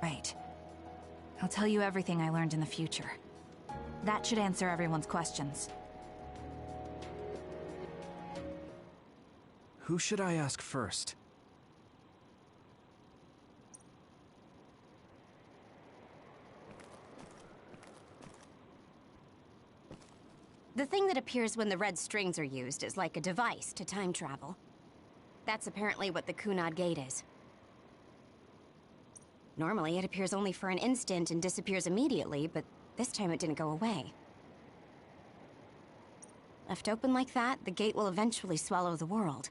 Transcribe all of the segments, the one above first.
Right. I'll tell you everything I learned in the future. That should answer everyone's questions. Who should I ask first? The thing that appears when the red strings are used is like a device to time travel. That's apparently what the Kunad Gate is. Normally, it appears only for an instant and disappears immediately, but this time it didn't go away. Left open like that, the gate will eventually swallow the world.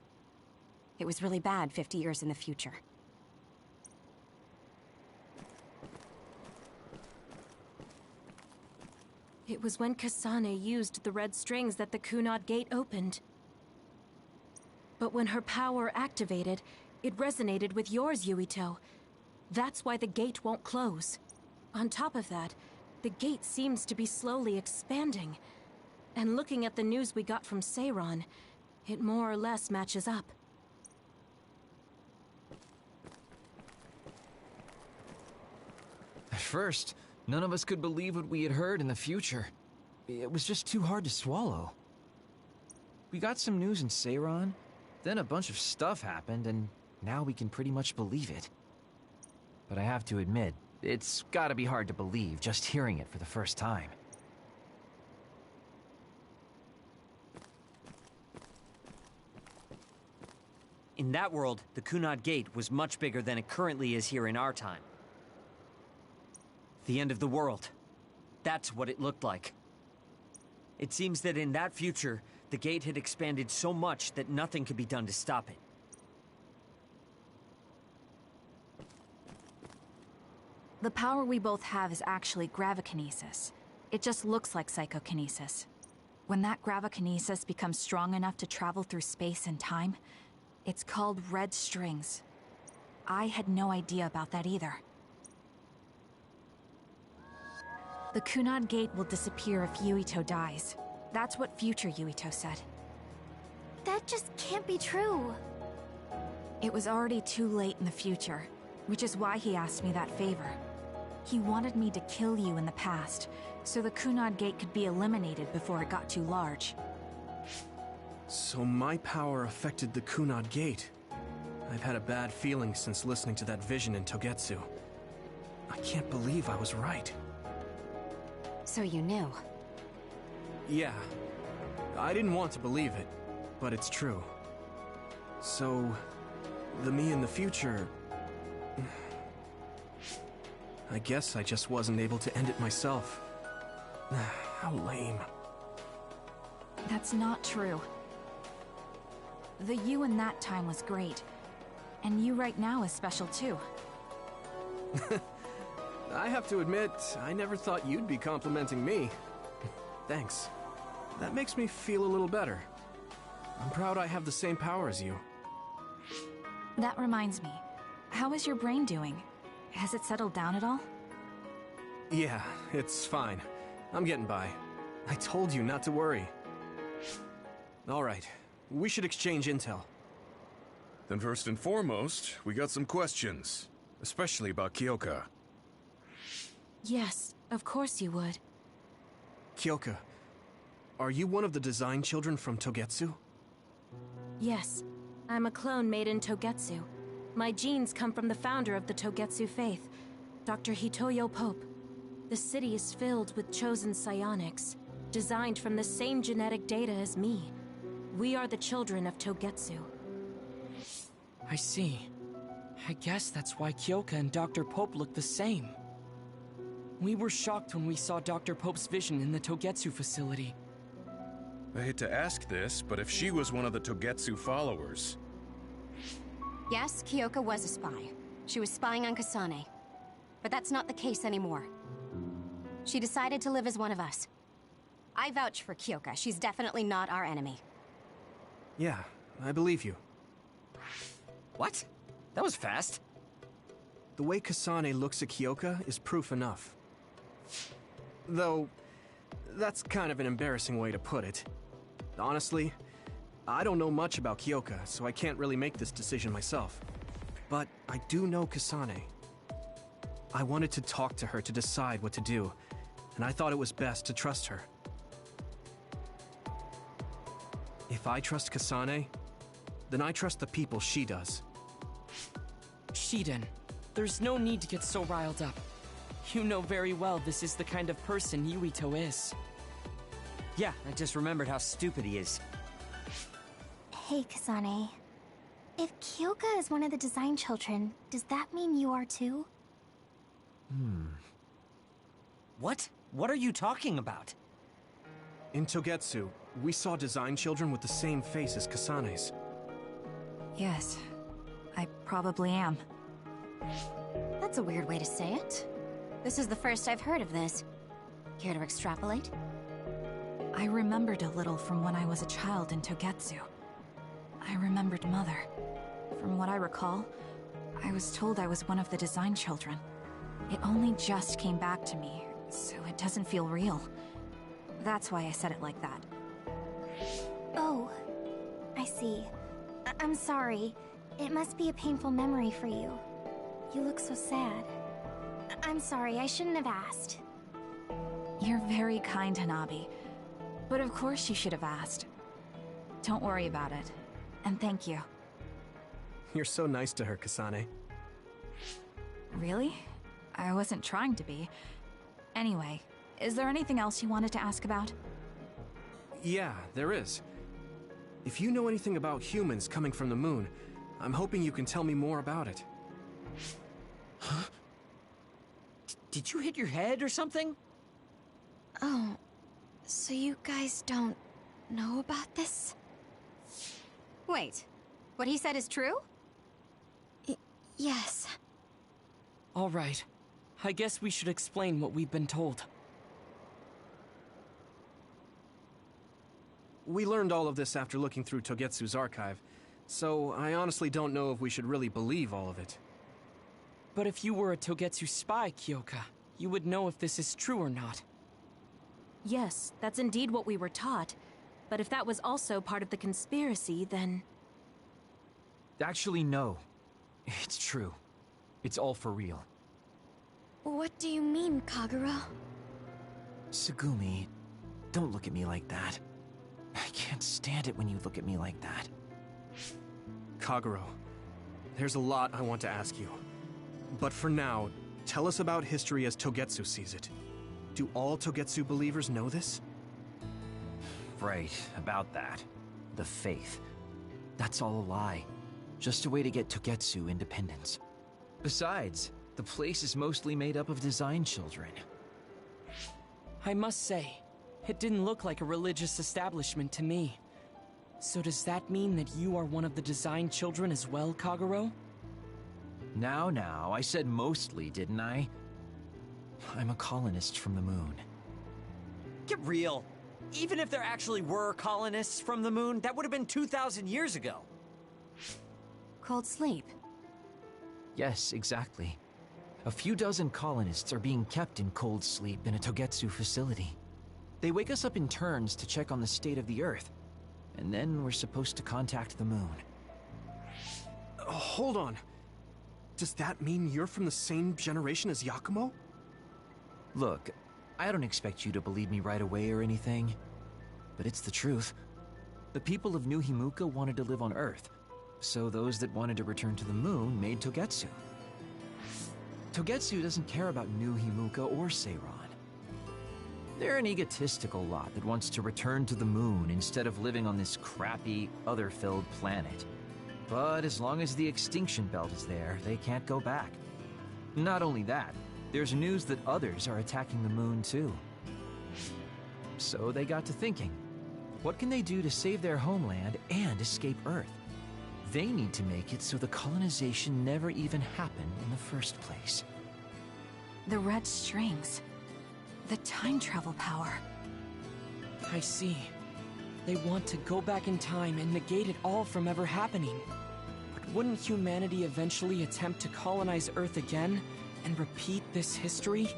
It was really bad 50 years in the future. It was when Kasane used the red strings that the Kunad Gate opened. But when her power activated, it resonated with yours, Yuito. That's why the gate won't close. On top of that, the gate seems to be slowly expanding. And looking at the news we got from Seiran, it more or less matches up. At first, none of us could believe what we had heard in the future. It was just too hard to swallow. We got some news in Seiran, then a bunch of stuff happened, and now we can pretty much believe it. But I have to admit, it's gotta be hard to believe just hearing it for the first time. In that world, the Kunad Gate was much bigger than it currently is here in our time. The end of the world. That's what it looked like. It seems that in that future, the gate had expanded so much that nothing could be done to stop it. The power we both have is actually gravikinesis. It just looks like psychokinesis. When that gravikinesis becomes strong enough to travel through space and time, it's called red strings. I had no idea about that either. The Kunad Gate will disappear if Yuito dies. That's what future Yuito said. That just can't be true. It was already too late in the future, which is why he asked me that favor. He wanted me to kill you in the past, so the Kunad Gate could be eliminated before it got too large. So my power affected the Kunad Gate. I've had a bad feeling since listening to that vision in Togetsu. I can't believe I was right. So you knew. Yeah. I didn't want to believe it, but it's true. So, the me in the future... I guess I just wasn't able to end it myself. How lame. That's not true. The you in that time was great. And you right now is special too. I have to admit, I never thought you'd be complimenting me. Thanks. That makes me feel a little better. I'm proud I have the same power as you. That reminds me. How is your brain doing? Has it settled down at all? Yeah, it's fine. I'm getting by. I told you not to worry. Alright, we should exchange intel. Then first and foremost, we got some questions. Especially about Kyoka. Yes, of course you would. Kyoka, are you one of the design children from Togetsu? Yes, I'm a clone made in Togetsu. My genes come from the founder of the Togetsu faith, Dr. Hitoyo Pope. The city is filled with chosen psionics, designed from the same genetic data as me. We are the children of Togetsu. I see. I guess that's why Kyoka and Dr. Pope look the same. We were shocked when we saw Dr. Pope's vision in the Togetsu facility. I hate to ask this, but if she was one of the Togetsu followers... Yes, Kyoka was a spy. She was spying on Kasane. But that's not the case anymore. She decided to live as one of us. I vouch for Kyoka. She's definitely not our enemy. Yeah, I believe you. What? That was fast. The way Kasane looks at Kyoka is proof enough. Though, that's kind of an embarrassing way to put it. Honestly, I don't know much about Kyoka, so I can't really make this decision myself. But I do know Kasane. I wanted to talk to her to decide what to do, and I thought it was best to trust her. If I trust Kasane, then I trust the people she does. Shiden, there's no need to get so riled up. You know very well this is the kind of person Yuito is. Yeah, I just remembered how stupid he is. Hey, Kasane. If Kyoka is one of the design children, does that mean you are too? What? What are you talking about? In Togetsu, we saw design children with the same face as Kasane's. Yes, I probably am. That's a weird way to say it. This is the first I've heard of this. Care to extrapolate? I remembered a little from when I was a child in Togetsu. I remembered Mother. From what I recall, I was told I was one of the design children. It only just came back to me, so it doesn't feel real. That's why I said it like that. Oh, I see. I'm sorry. It must be a painful memory for you. You look so sad. I'm sorry, I shouldn't have asked. You're very kind, Hanabi. But of course you should have asked. Don't worry about it. And thank you. You're so nice to her, Kasane. Really? I wasn't trying to be. Anyway, is there anything else you wanted to ask about? Yeah, there is. If you know anything about humans coming from the moon, I'm hoping you can tell me more about it. Huh? Did you hit your head or something? Oh, so you guys don't know about this? Wait, what he said is true? Yes. All right. I guess we should explain what we've been told. We learned all of this after looking through Togetsu's archive, so I honestly don't know if we should really believe all of it. But if you were a Togetsu spy, Kyoka, you would know if this is true or not. Yes, that's indeed what we were taught. But if that was also part of the conspiracy, then... Actually, no. It's true. It's all for real. What do you mean, Kagura? Tsugumi, don't look at me like that. I can't stand it when you look at me like that. Kaguro, there's a lot I want to ask you. But for now, tell us about history as Togetsu sees it. Do all Togetsu believers know this? Right, about that. The faith. That's all a lie. Just a way to get Togetsu independence. Besides, the place is mostly made up of design children. I must say, it didn't look like a religious establishment to me. So does that mean that you are one of the design children as well, Kaguro? Now, I said mostly, didn't I? I'm a colonist from the moon. Get real. Even if there actually were colonists from the moon, that would have been 2,000 years ago. Cold sleep. Yes, exactly. A few dozen colonists are being kept in cold sleep in a Togetsu facility. They wake us up in turns to check on the state of the Earth, and then we're supposed to contact the moon. Hold on. Does that mean you're from the same generation as Yakumo? Look, I don't expect you to believe me right away or anything, but it's the truth. The people of New Himuka wanted to live on Earth, so those that wanted to return to the moon made Togetsu. Togetsu doesn't care about New Himuka or Seiran. They're an egotistical lot that wants to return to the moon instead of living on this crappy, other-filled planet. But as long as the extinction belt is there, they can't go back. Not only that, there's news that others are attacking the moon too. So they got to thinking, what can they do to save their homeland and escape Earth? They need to make it so the colonization never even happened in the first place. The red strings. The time travel power. I see. They want to go back in time and negate it all from ever happening. But wouldn't humanity eventually attempt to colonize Earth again and repeat this history?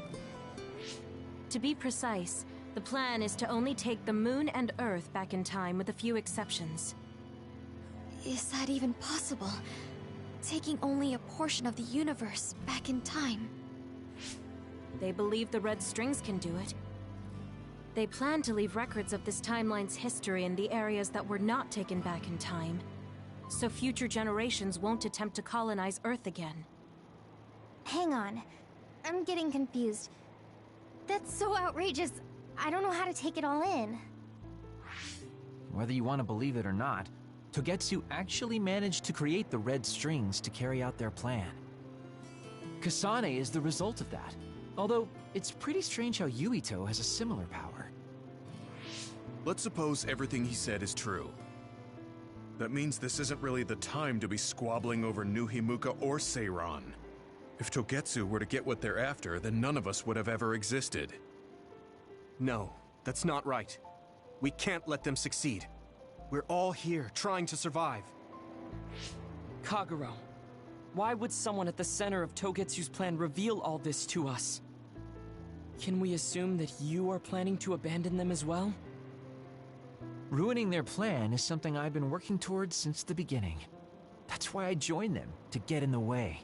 To be precise, the plan is to only take the moon and Earth back in time with a few exceptions. Is that even possible? Taking only a portion of the universe back in time? They believe the red strings can do it. They plan to leave records of this timeline's history in the areas that were not taken back in time, so future generations won't attempt to colonize Earth again. Hang on. I'm getting confused. That's so outrageous. I don't know how to take it all in. Whether you want to believe it or not, Togetsu actually managed to create the red strings to carry out their plan. Kasane is the result of that, although it's pretty strange how Yuito has a similar power. Let's suppose everything he said is true. That means this isn't really the time to be squabbling over New Himuka or Seiran. If Togetsu were to get what they're after, then none of us would have ever existed. No, that's not right. We can't let them succeed. We're all here, trying to survive. Kagero, why would someone at the center of Togetsu's plan reveal all this to us? Can we assume that you are planning to abandon them as well? Ruining their plan is something I've been working towards since the beginning. That's why I joined them, to get in the way.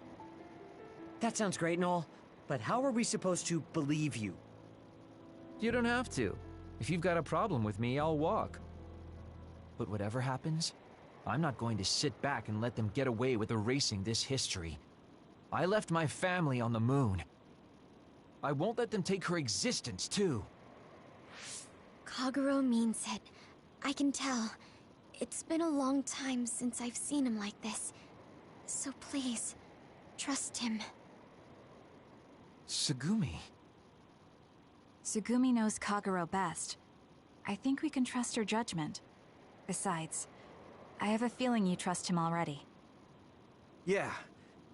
That sounds great and all, but how are we supposed to believe you? You don't have to. If you've got a problem with me, I'll walk. But whatever happens, I'm not going to sit back and let them get away with erasing this history. I left my family on the moon. I won't let them take her existence, too. Kagero means it. I can tell. It's been a long time since I've seen him like this. So please, trust him. Tsugumi. Tsugumi knows Kagero best. I think we can trust her judgment. Besides, I have a feeling you trust him already. Yeah.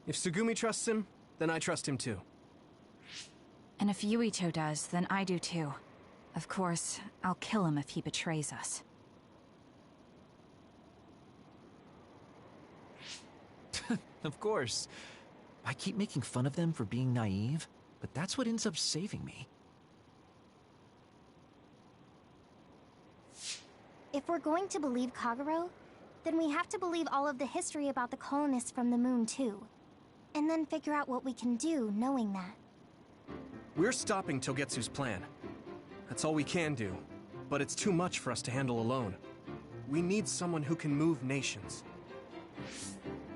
If Tsugumi trusts him, then I trust him too. And if Yuito does, then I do too. Of course, I'll kill him if he betrays us. Of course. I keep making fun of them for being naive, but that's what ends up saving me. If we're going to believe Kagero, then we have to believe all of the history about the colonists from the moon too. And then figure out what we can do knowing that. We're stopping Togetsu's plan. That's all we can do. But it's too much for us to handle alone. We need someone who can move nations.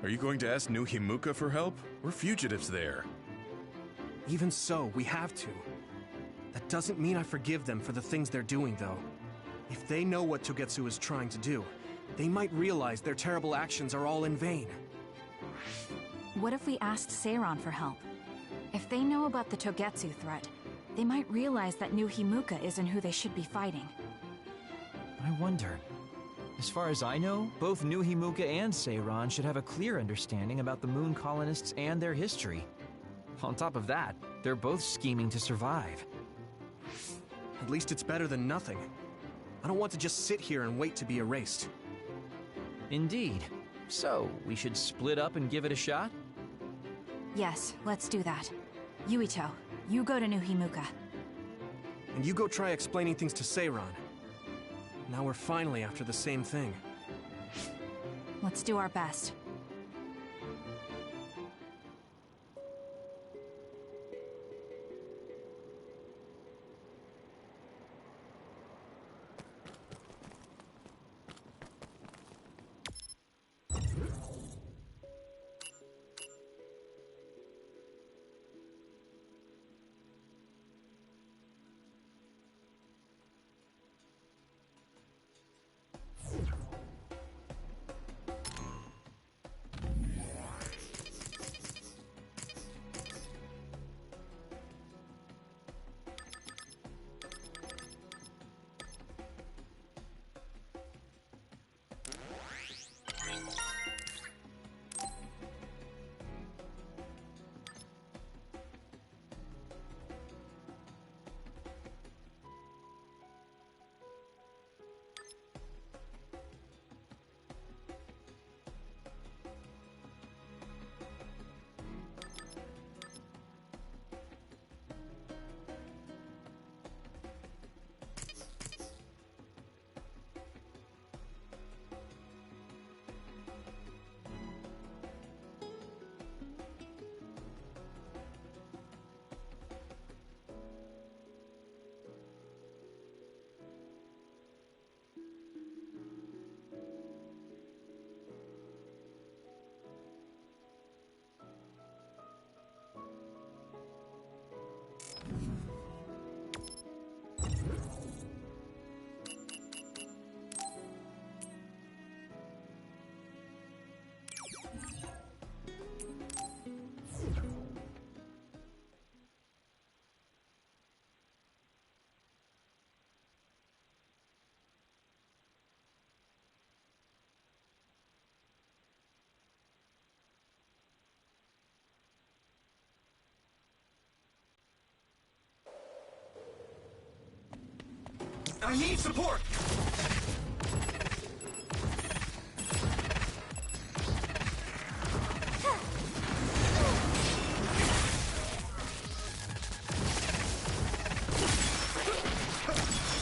Are you going to ask New Himuka for help? We're fugitives there. Even so, we have to. That doesn't mean I forgive them for the things they're doing, though. If they know what Togetsu is trying to do, they might realize their terrible actions are all in vain. What if we asked Seiran for help? If they know about the Togetsu threat, they might realize that New Himuka isn't who they should be fighting. I wonder. As far as I know, both New Himuka and Seiran should have a clear understanding about the moon colonists and their history. On top of that, they're both scheming to survive. At least it's better than nothing. I don't want to just sit here and wait to be erased. Indeed. So, we should split up and give it a shot? Yes, let's do that. Yuito, you go to New Himuka. And you go try explaining things to Seiran. Now we're finally after the same thing. Let's do our best. I need support!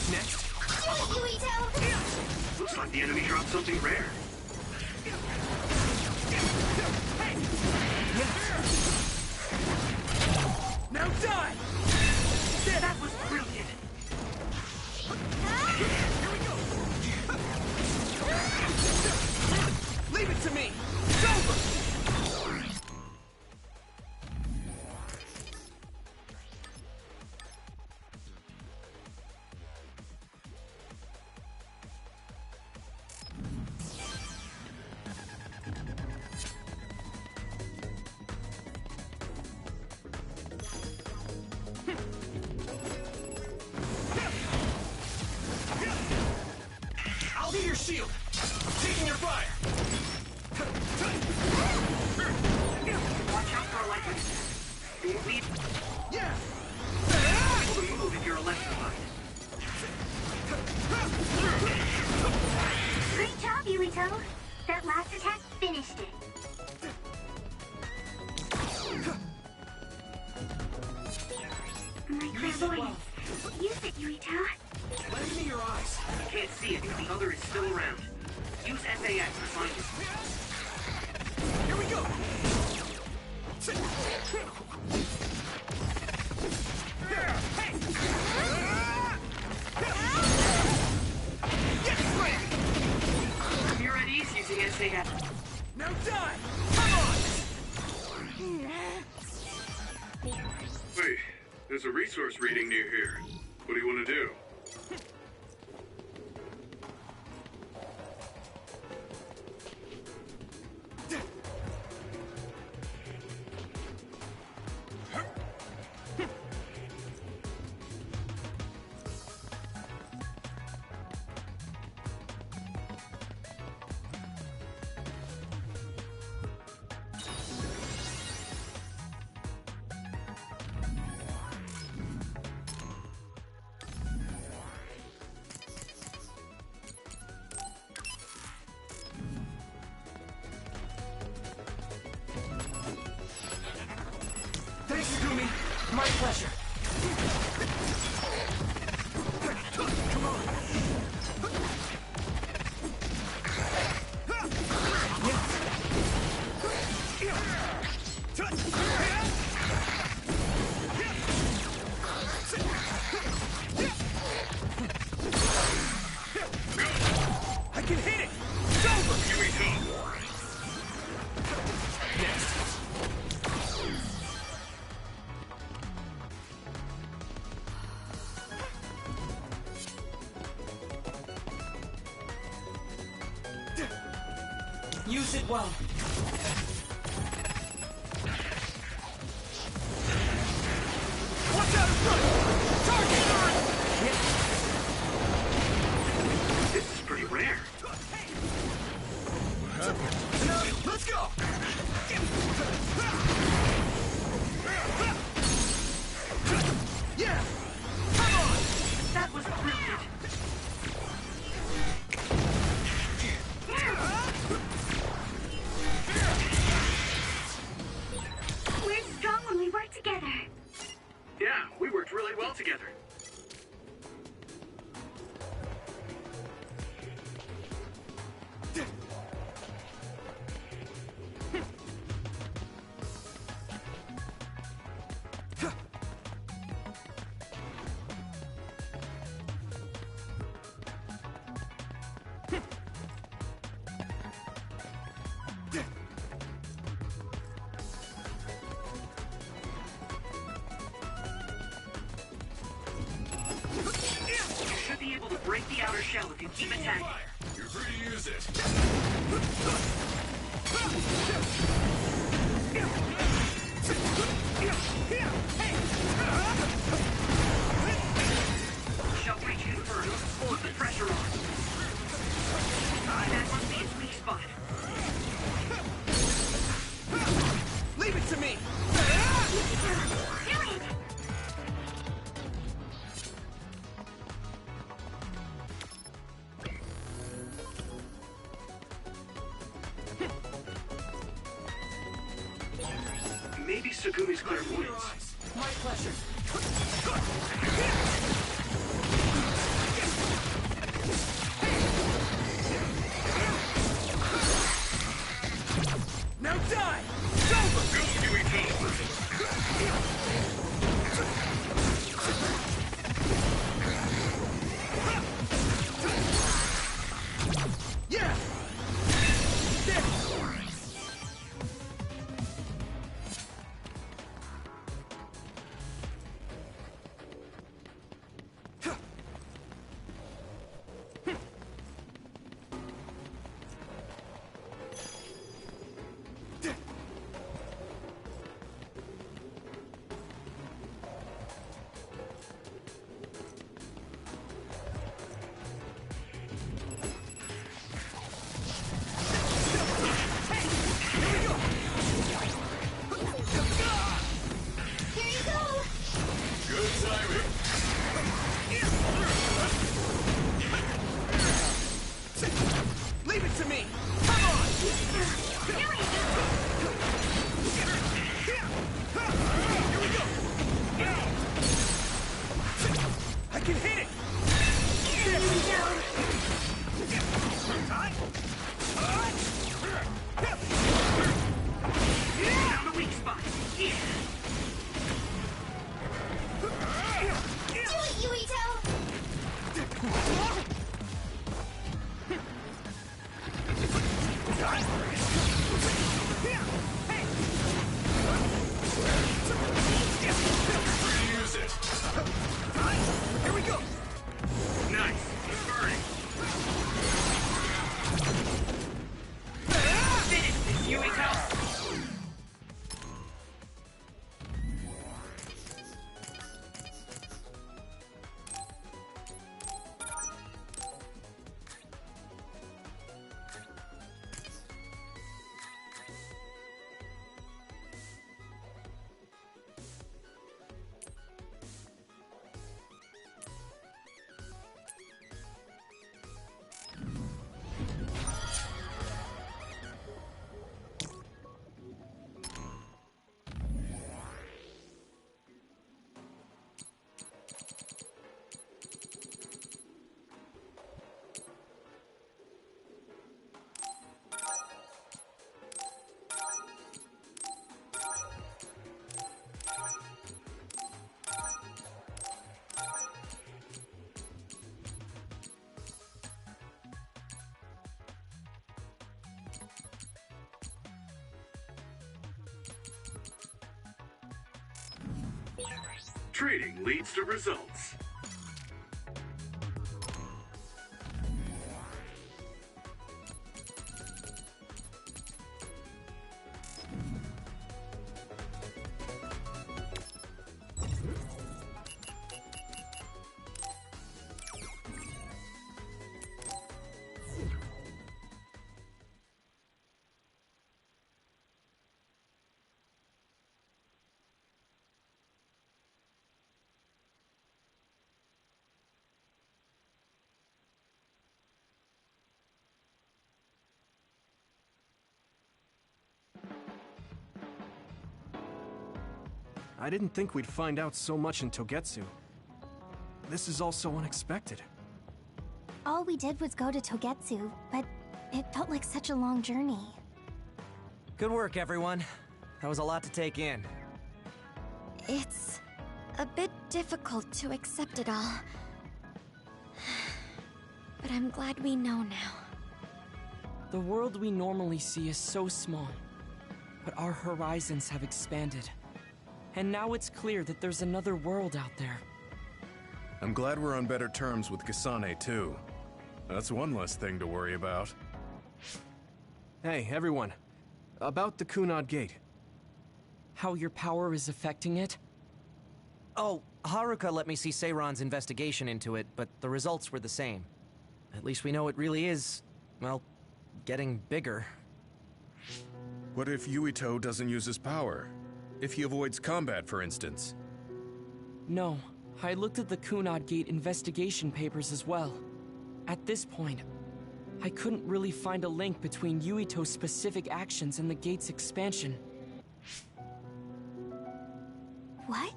Next. Yuito! Looks like the enemy dropped something rare. Now die! That was brilliant. Leave it to me! It's over! I'll be your shield! Taking your fire! Watch out for electric. You won't be Yeah! able to move if you're electrified. Great job, Yuito! That last attack finished it. My clairvoyance. Use it, Yuito. Lend me your eyes. You can't see it because the other is still around. Use SAS to find it. Here we go! Yes, Frank! If you're at ease using SAS. Now die! Come on! Wait, there's a resource reading near here. What do you want to do? Thanks, Gumi. My pleasure. Come on. I can hit it! It's over! Here we go! Next. Use it well. Watch out in front! Target! This is pretty rare. Now, let's go! Yeah! Come on! That was brilliant. We're strong when we work together. Yeah, we worked really well together. Should be able to break the outer shell if you keep attacking. You're free to use it. Shell breach confirmed. Put the pressure on. That must be its weak spot. Leave it to me! Do it! maybe Segumi's clairvoyance. My pleasure. Now die! Go, Yuito! Yeah! Leave it to me! Come on! Here we go! I can hit it! Found the weak spot. Do it, Yuito! Use it. Here we go! Nice. Burning. Finish this, Yuito! Trading leads to results. I didn't think we'd find out so much in Togetsu. This is all so unexpected. All we did was go to Togetsu, but it felt like such a long journey. Good work, everyone. That was a lot to take in. It's a bit difficult to accept it all. But I'm glad we know now. The world we normally see is so small, but our horizons have expanded. And now it's clear that there's another world out there. I'm glad we're on better terms with Kasane, too. That's one less thing to worry about. Hey, everyone. About the Kunad Gate. How your power is affecting it? Oh, Haruka let me see Seiron's investigation into it, but the results were the same. At least we know it really is, well, getting bigger. What if Yuito doesn't use his power? If he avoids combat, for instance? No, I looked at the Kunad Gate investigation papers as well. At this point, I couldn't really find a link between Yuito's specific actions and the gate's expansion. What?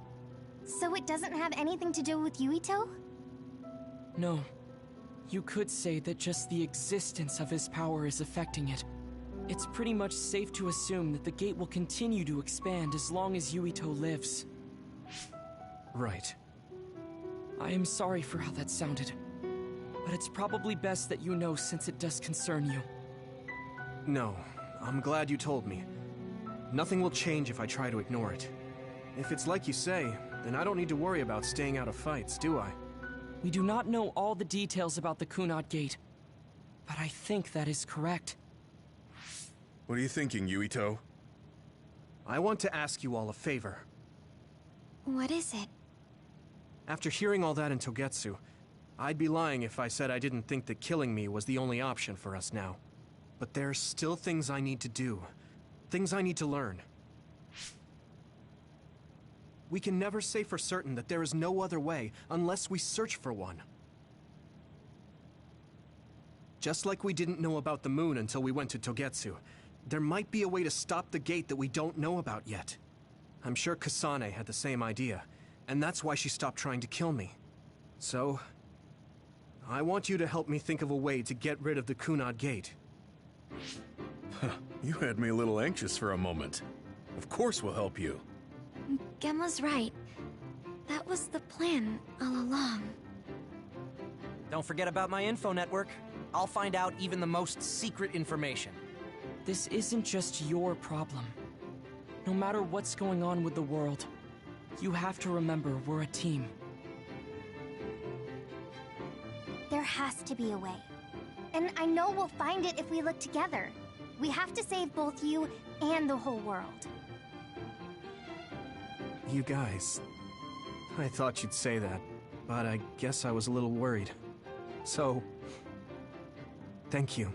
So it doesn't have anything to do with Yuito? No. You could say that just the existence of his power is affecting it. It's pretty much safe to assume that the gate will continue to expand as long as Yuito lives. Right. I am sorry for how that sounded, but it's probably best that you know since it does concern you. No, I'm glad you told me. Nothing will change if I try to ignore it. If it's like you say, then I don't need to worry about staying out of fights, do I? We do not know all the details about the Kunad Gate, but I think that is correct. What are you thinking, Yuito? I want to ask you all a favor. What is it? After hearing all that in Togetsu, I'd be lying if I said I didn't think that killing me was the only option for us now. But there's still things I need to do. Things I need to learn. We can never say for certain that there is no other way unless we search for one. Just like we didn't know about the moon until we went to Togetsu, there might be a way to stop the gate that we don't know about yet. I'm sure Kasane had the same idea, and that's why she stopped trying to kill me. So, I want you to help me think of a way to get rid of the Kunad Gate. You had me a little anxious for a moment. Of course we'll help you. Gemma's right. That was the plan all along. Don't forget about my info network. I'll find out even the most secret information. This isn't just your problem. No matter what's going on with the world, you have to remember we're a team. There has to be a way. And I know we'll find it if we look together. We have to save both you and the whole world. You guys... I thought you'd say that, but I guess I was a little worried. So... thank you.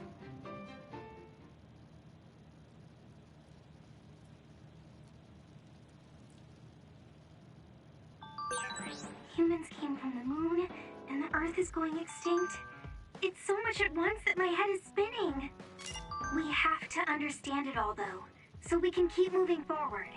Humans came from the moon, and the Earth is going extinct. It's so much at once that my head is spinning. We have to understand it all, though, so we can keep moving forward.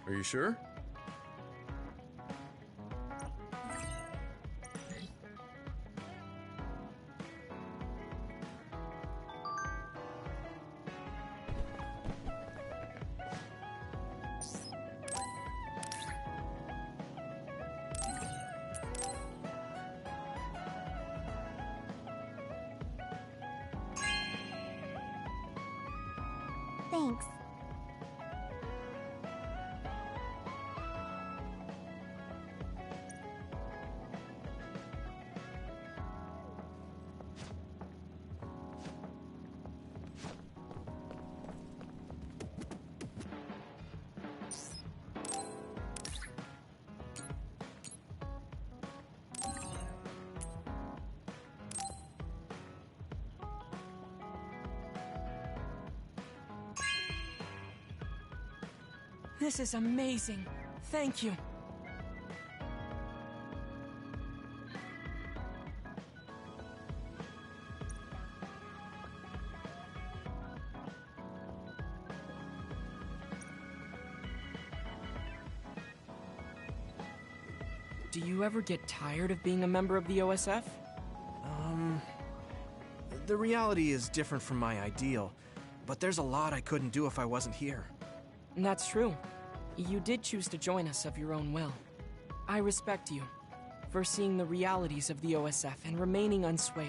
Are you sure? Thanks. This is amazing. Thank you. Do you ever get tired of being a member of the OSF? The reality is different from my ideal, but there's a lot I couldn't do if I wasn't here. That's true. You did choose to join us of your own will. I respect you for seeing the realities of the OSF and remaining unswayed.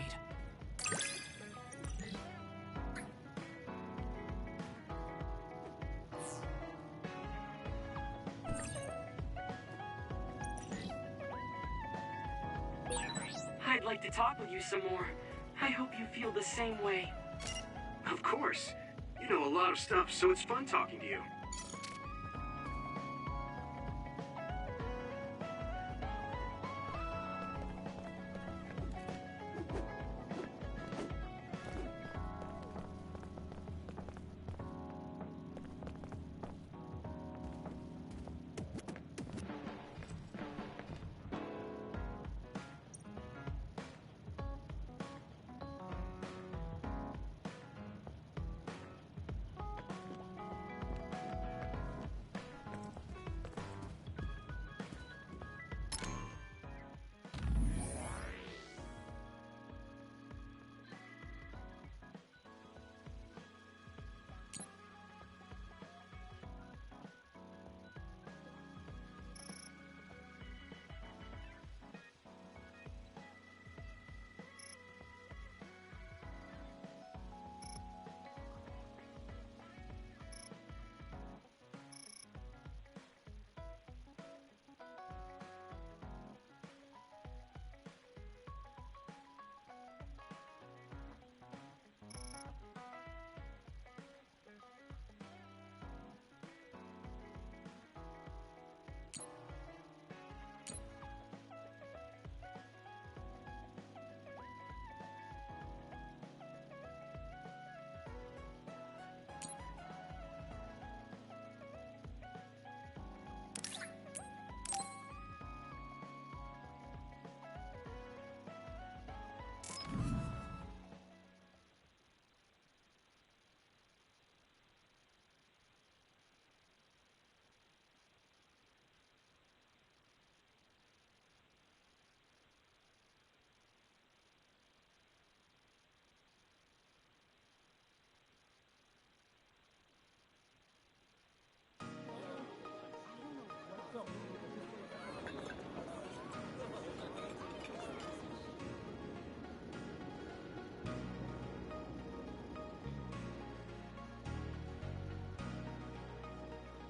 I'd like to talk with you some more. I hope you feel the same way. Of course. You know a lot of stuff, so it's fun talking to you.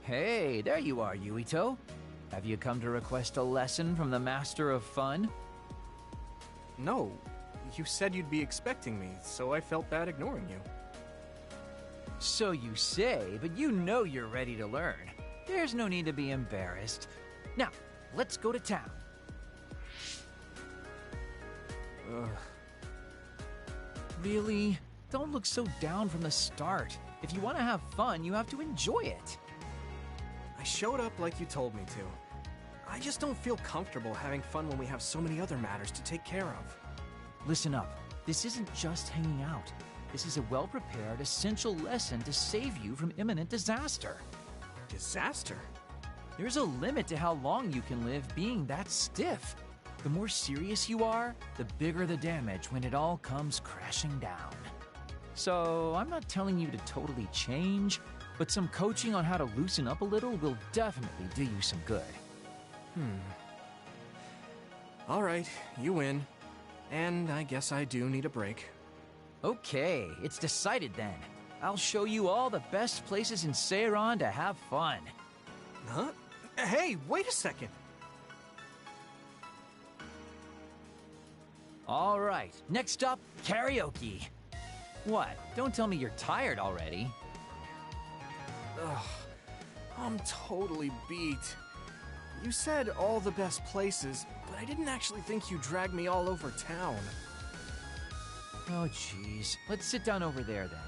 Hey, there you are, Yuito. Have you come to request a lesson from the Master of Fun? No, you said you'd be expecting me, so I felt bad ignoring you. So you say, but you know you're ready to learn. There's no need to be embarrassed. Now, let's go to town. Really? Don't look so down from the start. If you want to have fun, you have to enjoy it. I showed up like you told me to. I just don't feel comfortable having fun when we have so many other matters to take care of. Listen up. This isn't just hanging out. This is a well-prepared, essential lesson to save you from imminent disaster. Disaster? There's a limit to how long you can live being that stiff. The more serious you are, the bigger the damage when it all comes crashing down. So, I'm not telling you to totally change, but some coaching on how to loosen up a little will definitely do you some good. All right, you win. And I guess I do need a break. Okay, it's decided then. I'll show you all the best places in Seiran to have fun. Huh? Hey, wait a second. All right, next up, karaoke. What? Don't tell me you're tired already. Ugh, I'm totally beat. You said all the best places, but I didn't actually think you dragged me all over town. Oh, jeez. Let's sit down over there, then.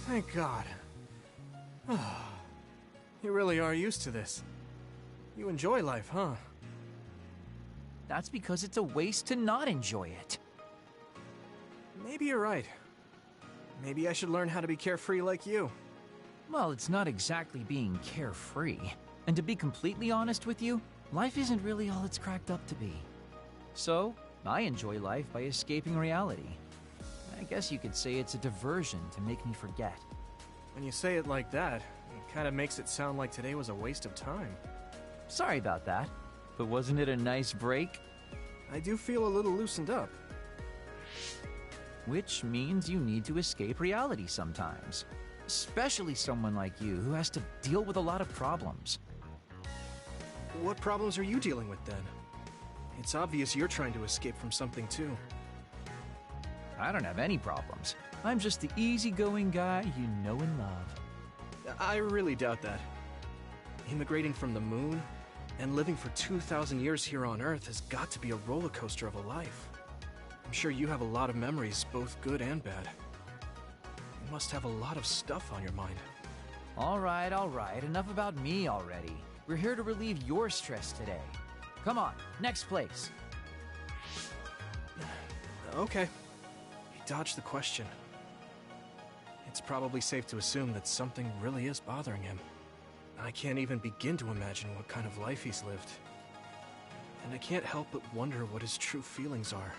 Thank God. You really are used to this. You enjoy life, huh? That's because it's a waste to not enjoy it. Maybe you're right. Maybe I should learn how to be carefree like you. Well, it's not exactly being carefree. And to be completely honest with you, life isn't really all it's cracked up to be. So, I enjoy life by escaping reality. I guess you could say it's a diversion to make me forget. When you say it like that, it kind of makes it sound like today was a waste of time. Sorry about that, but wasn't it a nice break? I do feel a little loosened up. Which means you need to escape reality sometimes. Especially someone like you who has to deal with a lot of problems. What problems are you dealing with then? It's obvious you're trying to escape from something too. I don't have any problems. I'm just the easygoing guy you know and love. I really doubt that. Immigrating from the moon and living for 2,000 years here on Earth has got to be a roller coaster of a life. I'm sure you have a lot of memories, both good and bad. You must have a lot of stuff on your mind. All right, enough about me already. We're here to relieve your stress today. Come on, next place. Okay. He dodged the question. It's probably safe to assume that something really is bothering him. I can't even begin to imagine what kind of life he's lived. And I can't help but wonder what his true feelings are.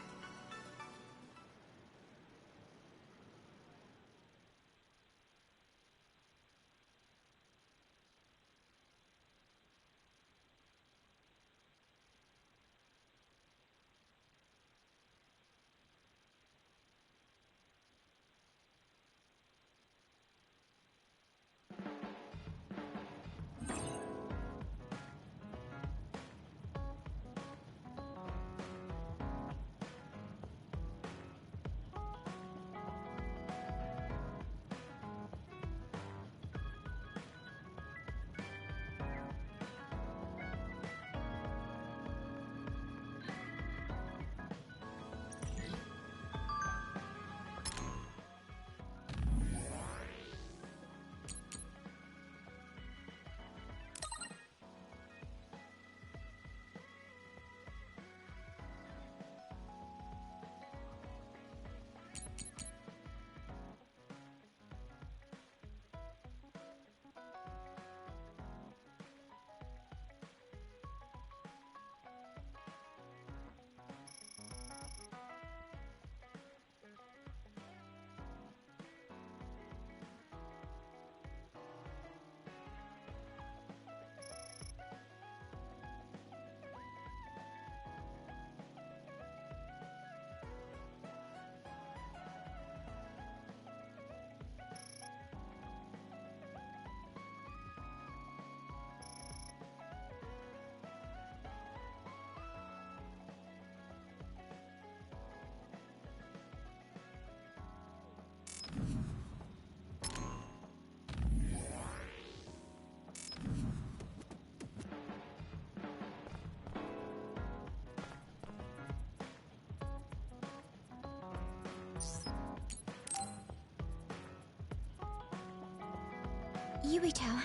Yuito,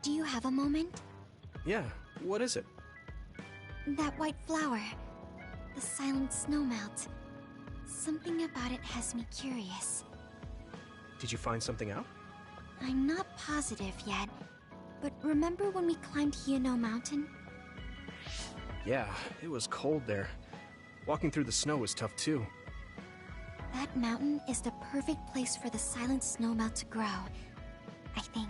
do you have a moment? Yeah, what is it? That white flower. The silent snowmelt. Something about it has me curious. Did you find something out? I'm not positive yet, but remember when we climbed Hiano Mountain? Yeah, it was cold there. Walking through the snow was tough too. That mountain is the perfect place for the silent snowmelt to grow, I think.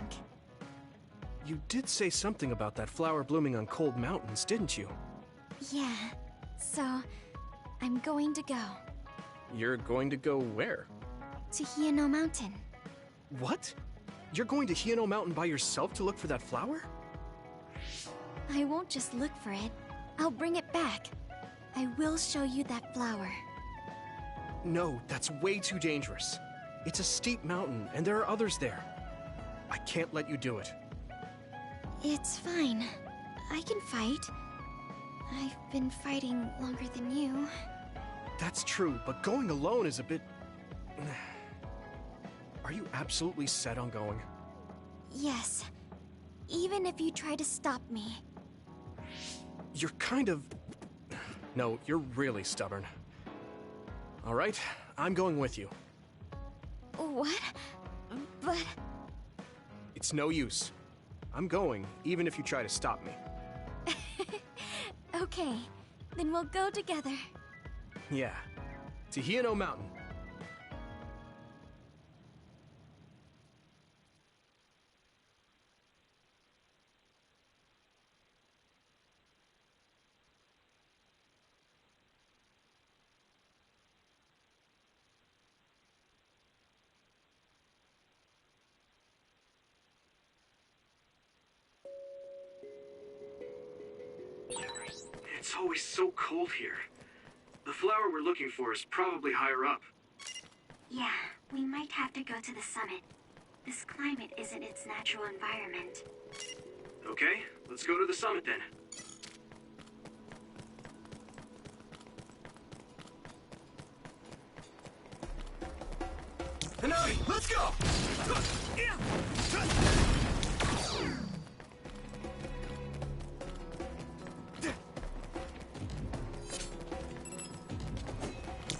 You did say something about that flower blooming on cold mountains, didn't you? Yeah, so I'm going to go. You're going to go where? To Hiano Mountain. What? You're going to Hiano Mountain by yourself to look for that flower? I won't just look for it. I'll bring it back. I will show you that flower. No, that's way too dangerous. It's a steep mountain, and there are others there. I can't let you do it. It's fine. I can fight. I've been fighting longer than you. That's true, but going alone is a bit... Are you absolutely set on going? Yes. Even if you try to stop me. You're kind of... No, you're really stubborn. All right, I'm going with you. What? But... It's no use. I'm going, even if you try to stop me. Okay, then we'll go together. Yeah, to Hiano Mountain. It's always so cold here. The flower we're looking for is probably higher up. Yeah, we might have to go to the summit. This climate isn't its natural environment. Okay, let's go to the summit then. Hanami, let's go!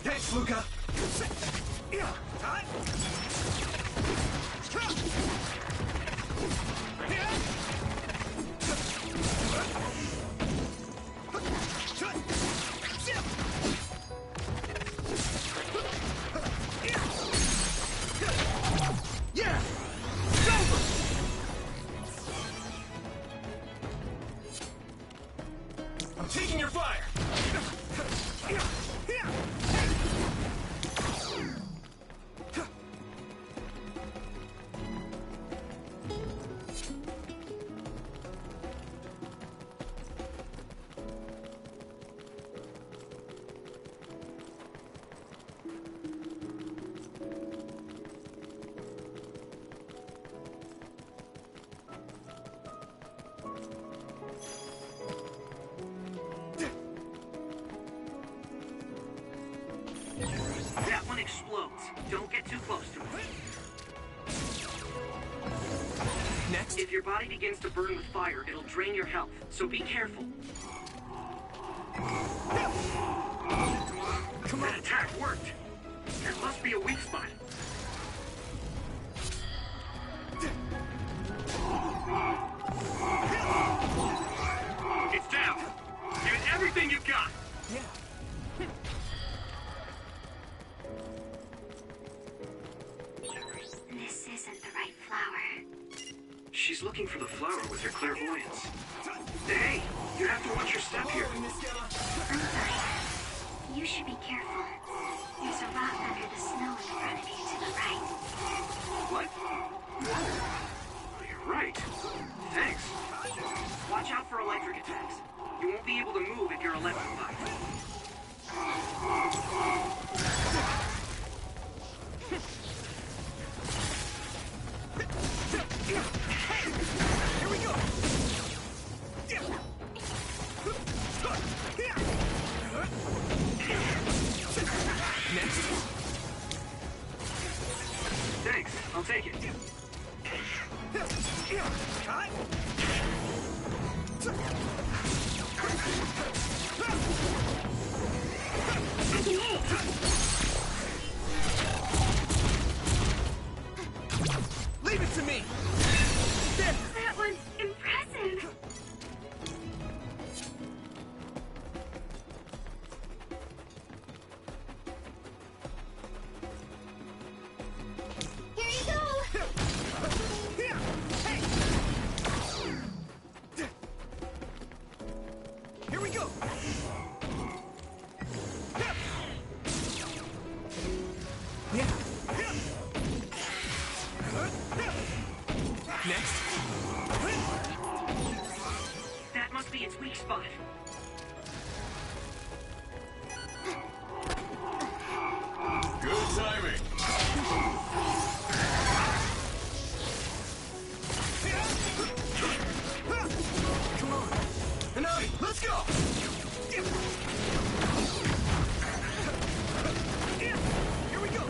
Thanks, Luca! Yeah! It's over! I'm taking your fire! That one explodes. Don't get too close to it. Next? If your body begins to burn with fire, it'll drain your health, so be careful. That attack worked. There must be a weak spot. It's down. Give it everything you've got. Yeah. This isn't the right flower. She's looking for the flower with her clairvoyance. Hey, you have to watch your step here. I'm sorry. You should be careful. There's a rock under the snow in front of you to the right. What? Oh, you're right. Thanks. Watch out for electric attacks. You won't be able to move if you're electrified. Here we go! Next. Thanks, I'll take it. Leave it to me! That was impressive! Here you go! Here we go! Next. That must be its weak spot. Good timing. Come on. Hanabi, let's go! Here we go!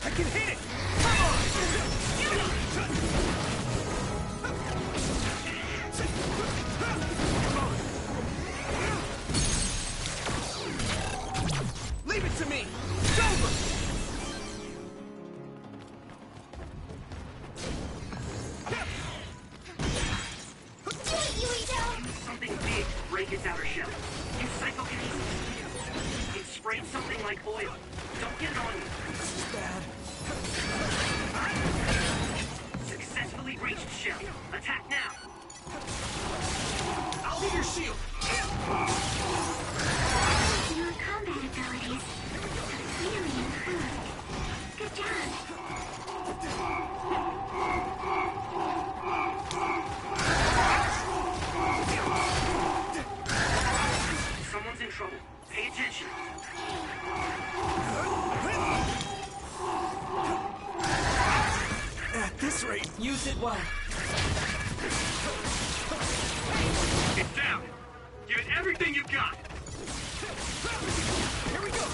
I can hit it! Come on! Come on! Leave it to me! It's over! Something big to break its outer shell. Use psychokinesis. It sprayed something like oil. Don't get it on you. This is bad. Successfully breached shell. Attack now. I'll be your shield! Your combat abilities have really improved. Good job. Someone's in trouble. Pay attention. At this rate, Use it well. It's down. Give it everything you've got. here we go!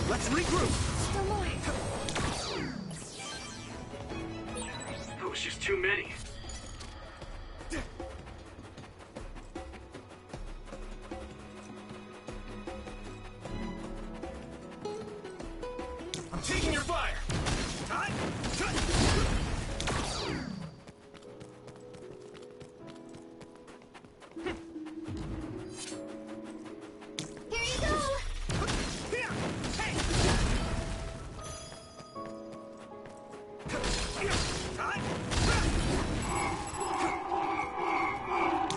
Let's regroup! Still more. That was just too many. I'm taking your fire! Here you go!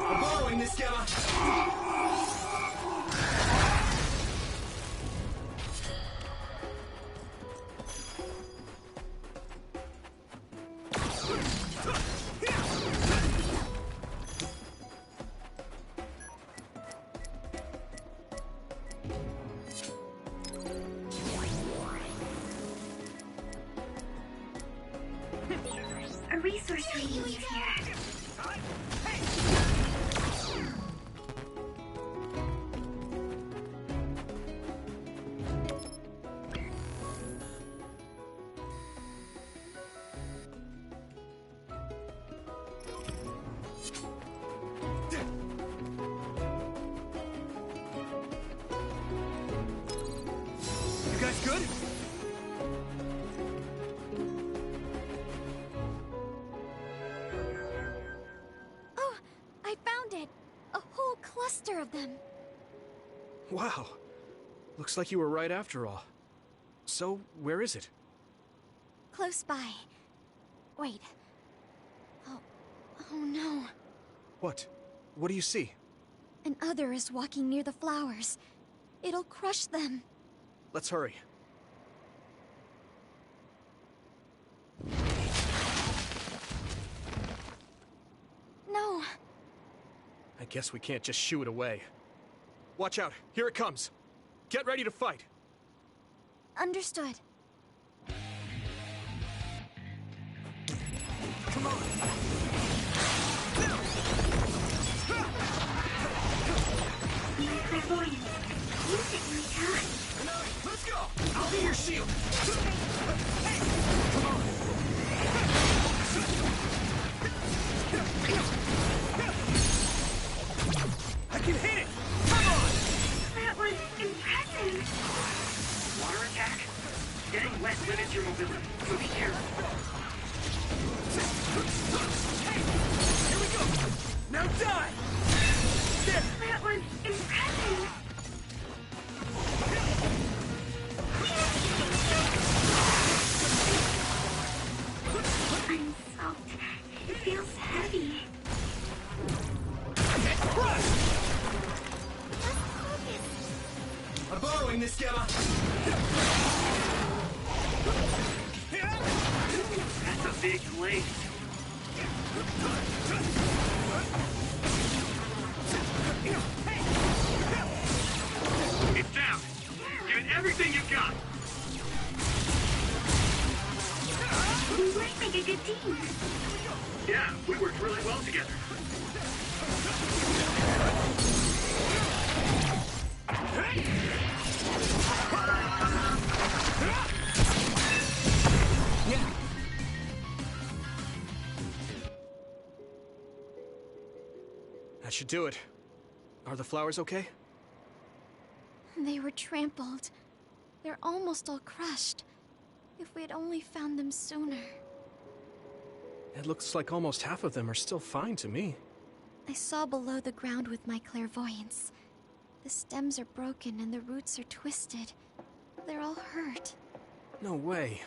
I'm borrowing this, Gamma! A resource reading is here. You guys good? Oh, I found it! A whole cluster of them. Wow. Looks like you were right after all. So, where is it? Close by. Wait. Oh no. What? What do you see? An other is walking near the flowers. It'll crush them. Let's hurry. No. I guess we can't just shoo it away. Watch out, here it comes. Get ready to fight. Understood. Come on. Being clairvoyant. Use it when you can. Let's go! I'll be your shield! Come on! I can hit it! Come on! That was impressive. Water attack? Getting wet limits your mobility, so be careful. Hey! Here we go! Now die! There! That was impressive! I'm soaked. It feels heavy. I'm borrowing this, Gamma! That's a big glaze. It's down. Give it everything you've got. We might make a good team. Yeah, we worked really well together. Yeah. That should do it. Are the flowers okay? They were trampled. They're almost all crushed. If we had only found them sooner. It looks like almost half of them are still fine to me. I saw below the ground with my clairvoyance. The stems are broken and the roots are twisted. They're all hurt. No way.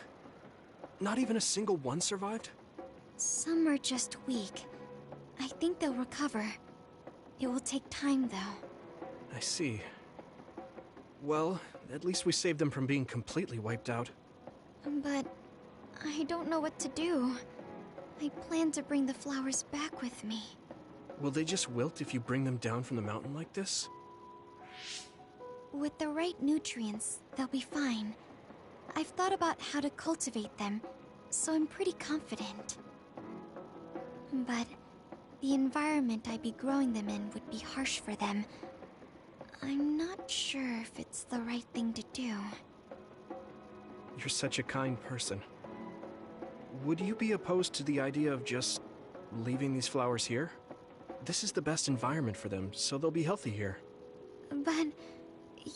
Not even a single one survived? Some are just weak. I think they'll recover. It will take time, though. I see. Well, at least we saved them from being completely wiped out. But I don't know what to do. I plan to bring the flowers back with me. Will they just wilt if you bring them down from the mountain like this? With the right nutrients, they'll be fine. I've thought about how to cultivate them, so I'm pretty confident. But the environment I'd be growing them in would be harsh for them. I'm not sure if it's the right thing to do. You're such a kind person. Would you be opposed to the idea of just leaving these flowers here? This is the best environment for them, so they'll be healthy here. But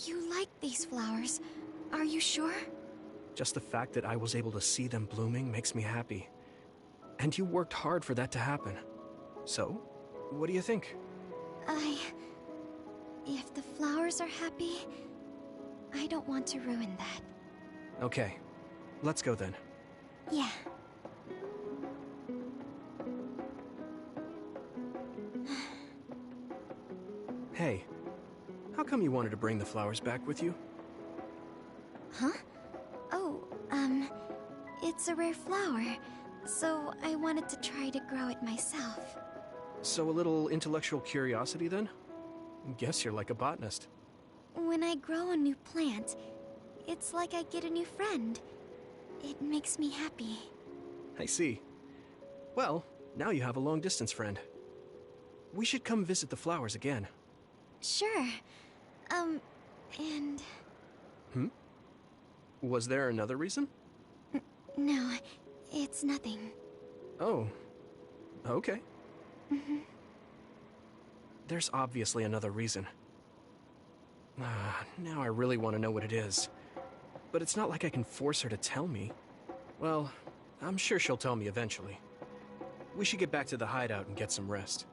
you like these flowers, are you sure? Just the fact that I was able to see them blooming makes me happy. And you worked hard for that to happen. So, what do you think? If the flowers are happy, I don't want to ruin that. Okay, let's go then. Yeah. Hey, how come you wanted to bring the flowers back with you? Huh? Oh, it's a rare flower, so I wanted to try to grow it myself. So a little intellectual curiosity then? Guess you're like a botanist. When I grow a new plant, it's like I get a new friend. It makes me happy. I see. Well, now you have a long-distance friend. We should come visit the flowers again. Sure. And... Was there another reason? No, it's nothing. Oh. Okay. There's obviously another reason. Now I really want to know what it is. But it's not like I can force her to tell me. Well, I'm sure she'll tell me eventually. We should get back to the hideout and get some rest.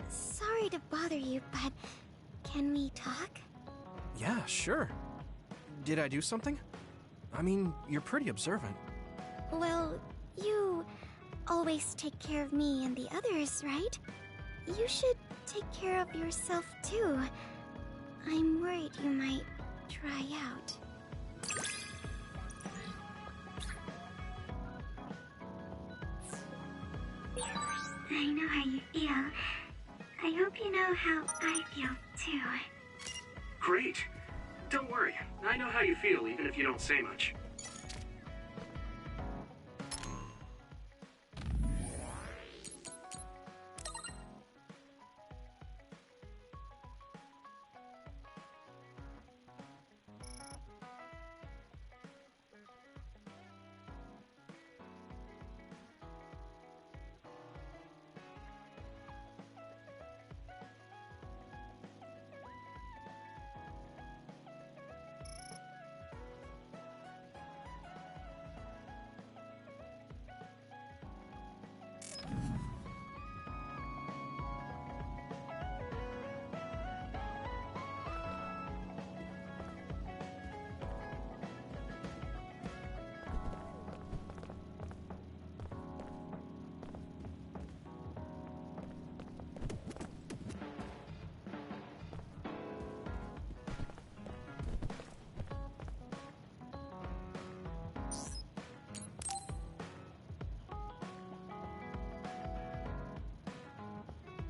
Sorry to bother you, but can we talk? Yeah, sure. Did I do something? I mean, you're pretty observant. Well, you always take care of me and the others, right? You should take care of yourself too. I'm worried you might dry out. I know how you feel. I hope you know how I feel too. Great. Don't worry, I know how you feel even if you don't say much.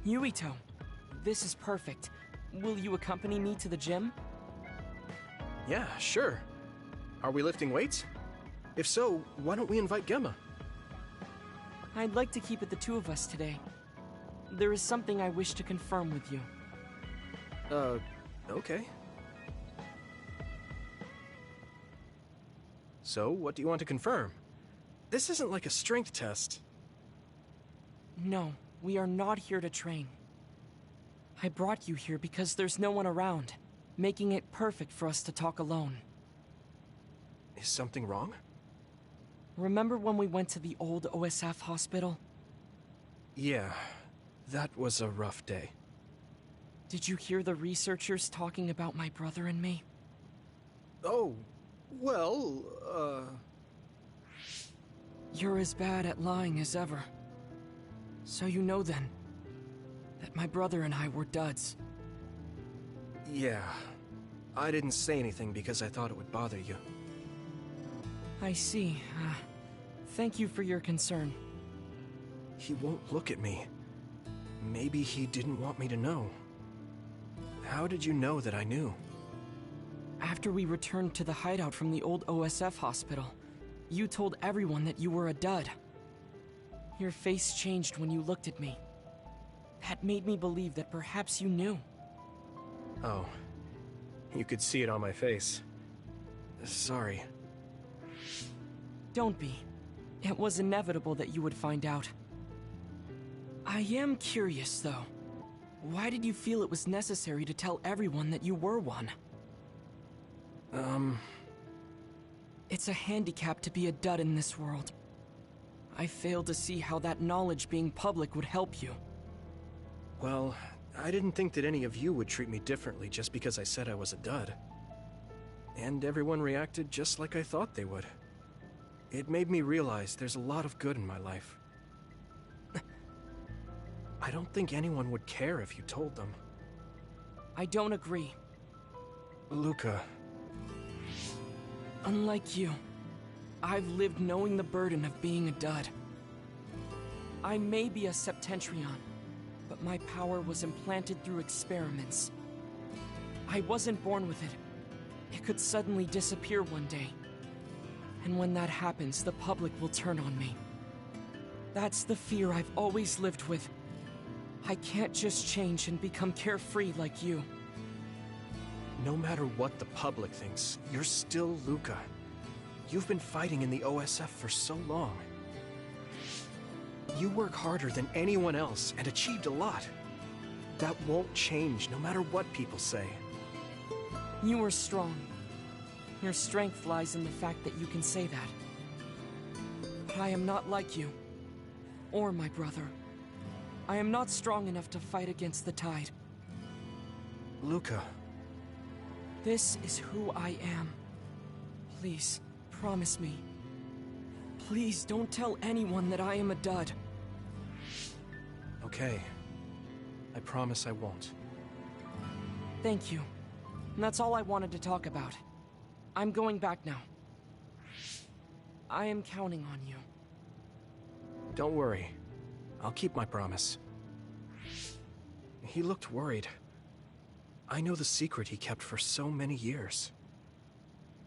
Yuito, this is perfect. Will you accompany me to the gym? Yeah, sure. Are we lifting weights? If so, why don't we invite Gemma? I'd like to keep it the two of us today. There is something I wish to confirm with you. Okay. So, what do you want to confirm? This isn't like a strength test. No, we are not here to train. I brought you here because there's no one around, making it perfect for us to talk alone. Is something wrong? Remember when we went to the old OSF hospital? Yeah, that was a rough day. Did you hear the researchers talking about my brother and me? Oh, well, You're as bad at lying as ever. So you know then, that my brother and I were duds. Yeah. I didn't say anything because I thought it would bother you. I see. Thank you for your concern. He won't look at me. Maybe he didn't want me to know. How did you know that I knew? After we returned to the hideout from the old OSF hospital, you told everyone that you were a dud. Your face changed when you looked at me. That made me believe that perhaps you knew. Oh. You could see it on my face. Sorry. Don't be. It was inevitable that you would find out. I am curious, though. Why did you feel it was necessary to tell everyone that you were one? It's a handicap to be a dud in this world. I fail to see how that knowledge being public would help you. Well, I didn't think that any of you would treat me differently just because I said I was a dud. And everyone reacted just like I thought they would. It made me realize there's a lot of good in my life. I don't think anyone would care if you told them. I don't agree. Luca. Unlike you, I've lived knowing the burden of being a dud. I may be a Septentrion, but my power was implanted through experiments. I wasn't born with it. It could suddenly disappear one day. And when that happens, the public will turn on me. That's the fear I've always lived with. I can't just change and become carefree like you. No matter what the public thinks, you're still Luca. You've been fighting in the OSF for so long. You work harder than anyone else and achieved a lot. That won't change no matter what people say. You are strong. Your strength lies in the fact that you can say that. But I am not like you. Or my brother. I am not strong enough to fight against the tide. Luca. This is who I am. Please, promise me. Please don't tell anyone that I am a dud. Okay. I promise I won't. Thank you. And that's all I wanted to talk about. I'm going back now. I am counting on you. Don't worry. I'll keep my promise. He looked worried. I know the secret he kept for so many years.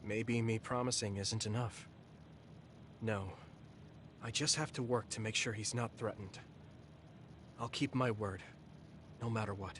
Maybe me promising isn't enough. No. I just have to work to make sure he's not threatened. I'll keep my word, no matter what.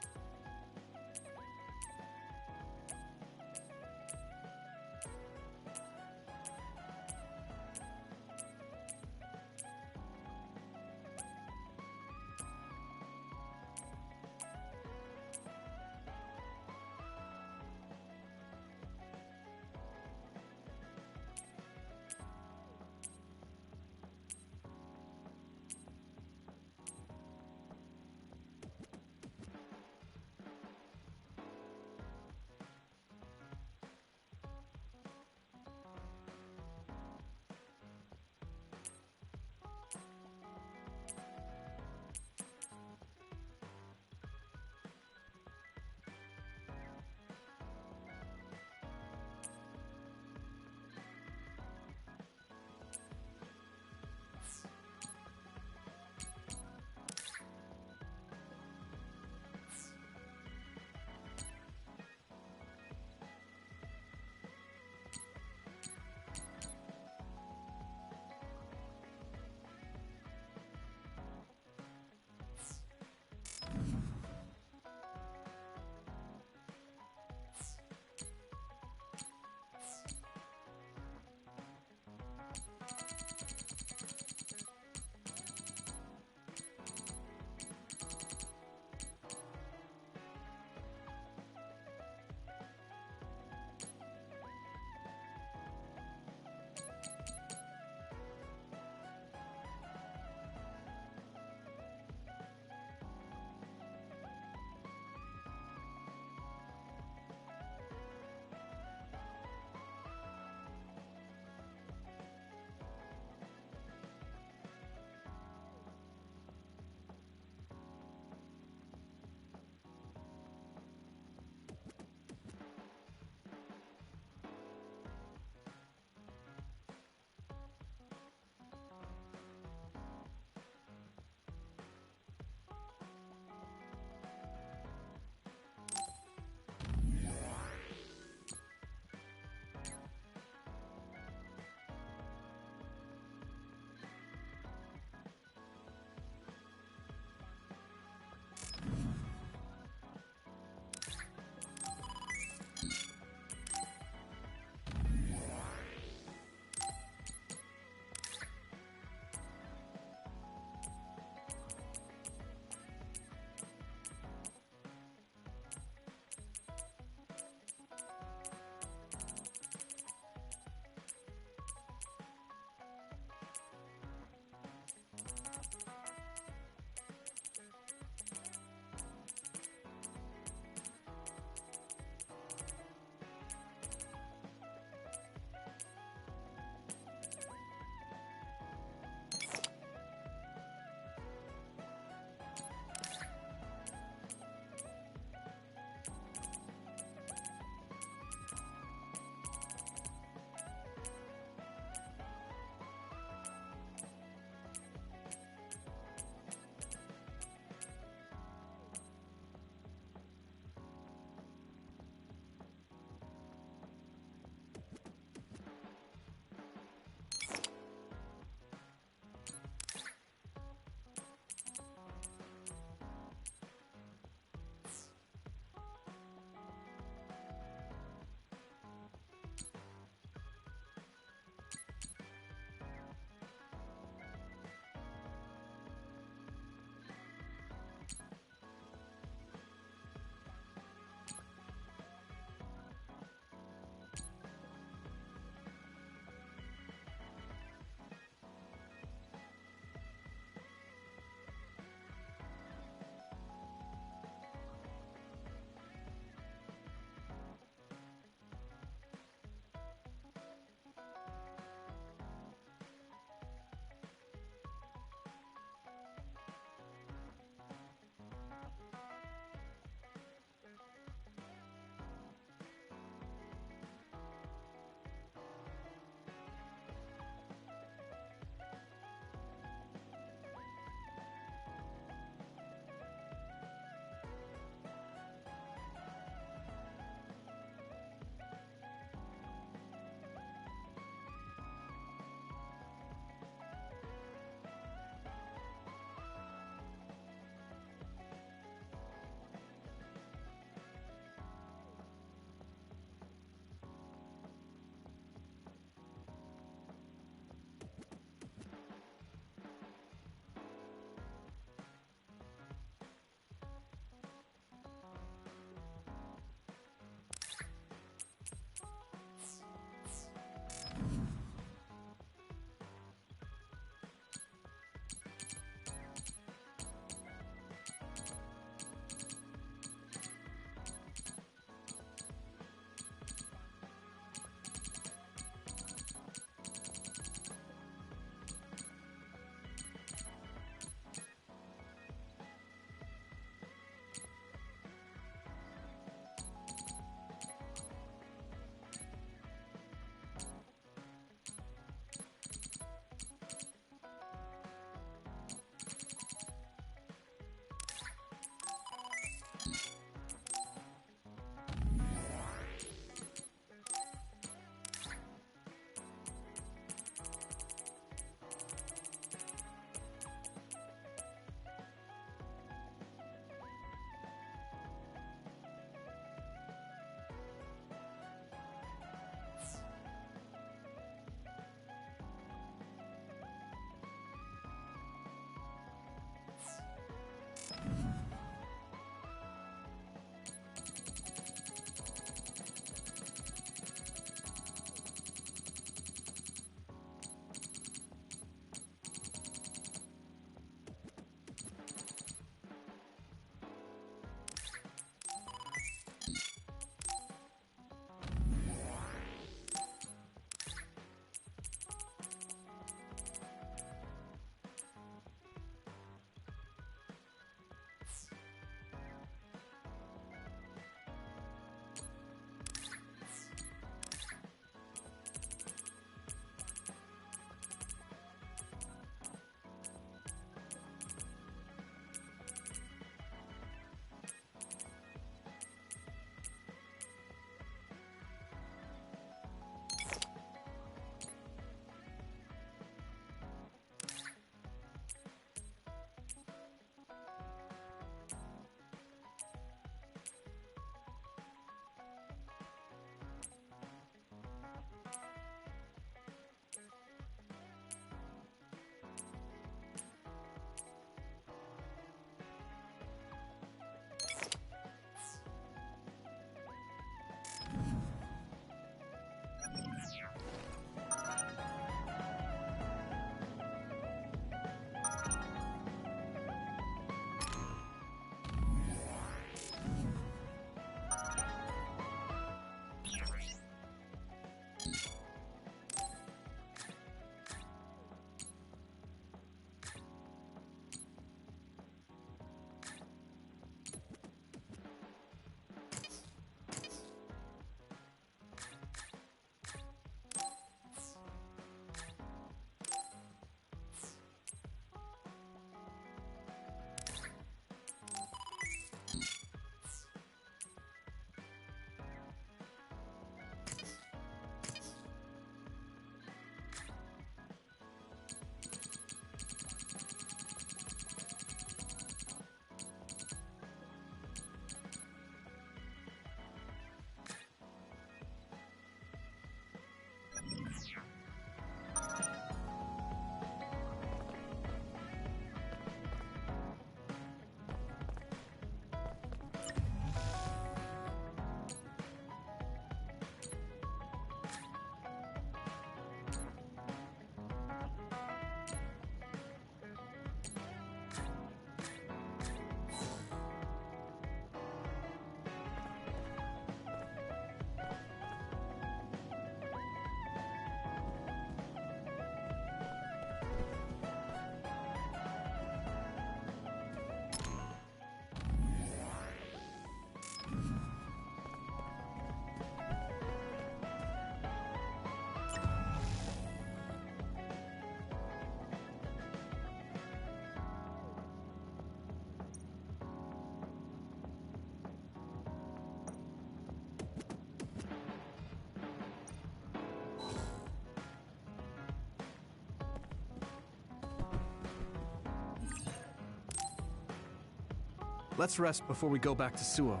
Let's rest before we go back to Suo.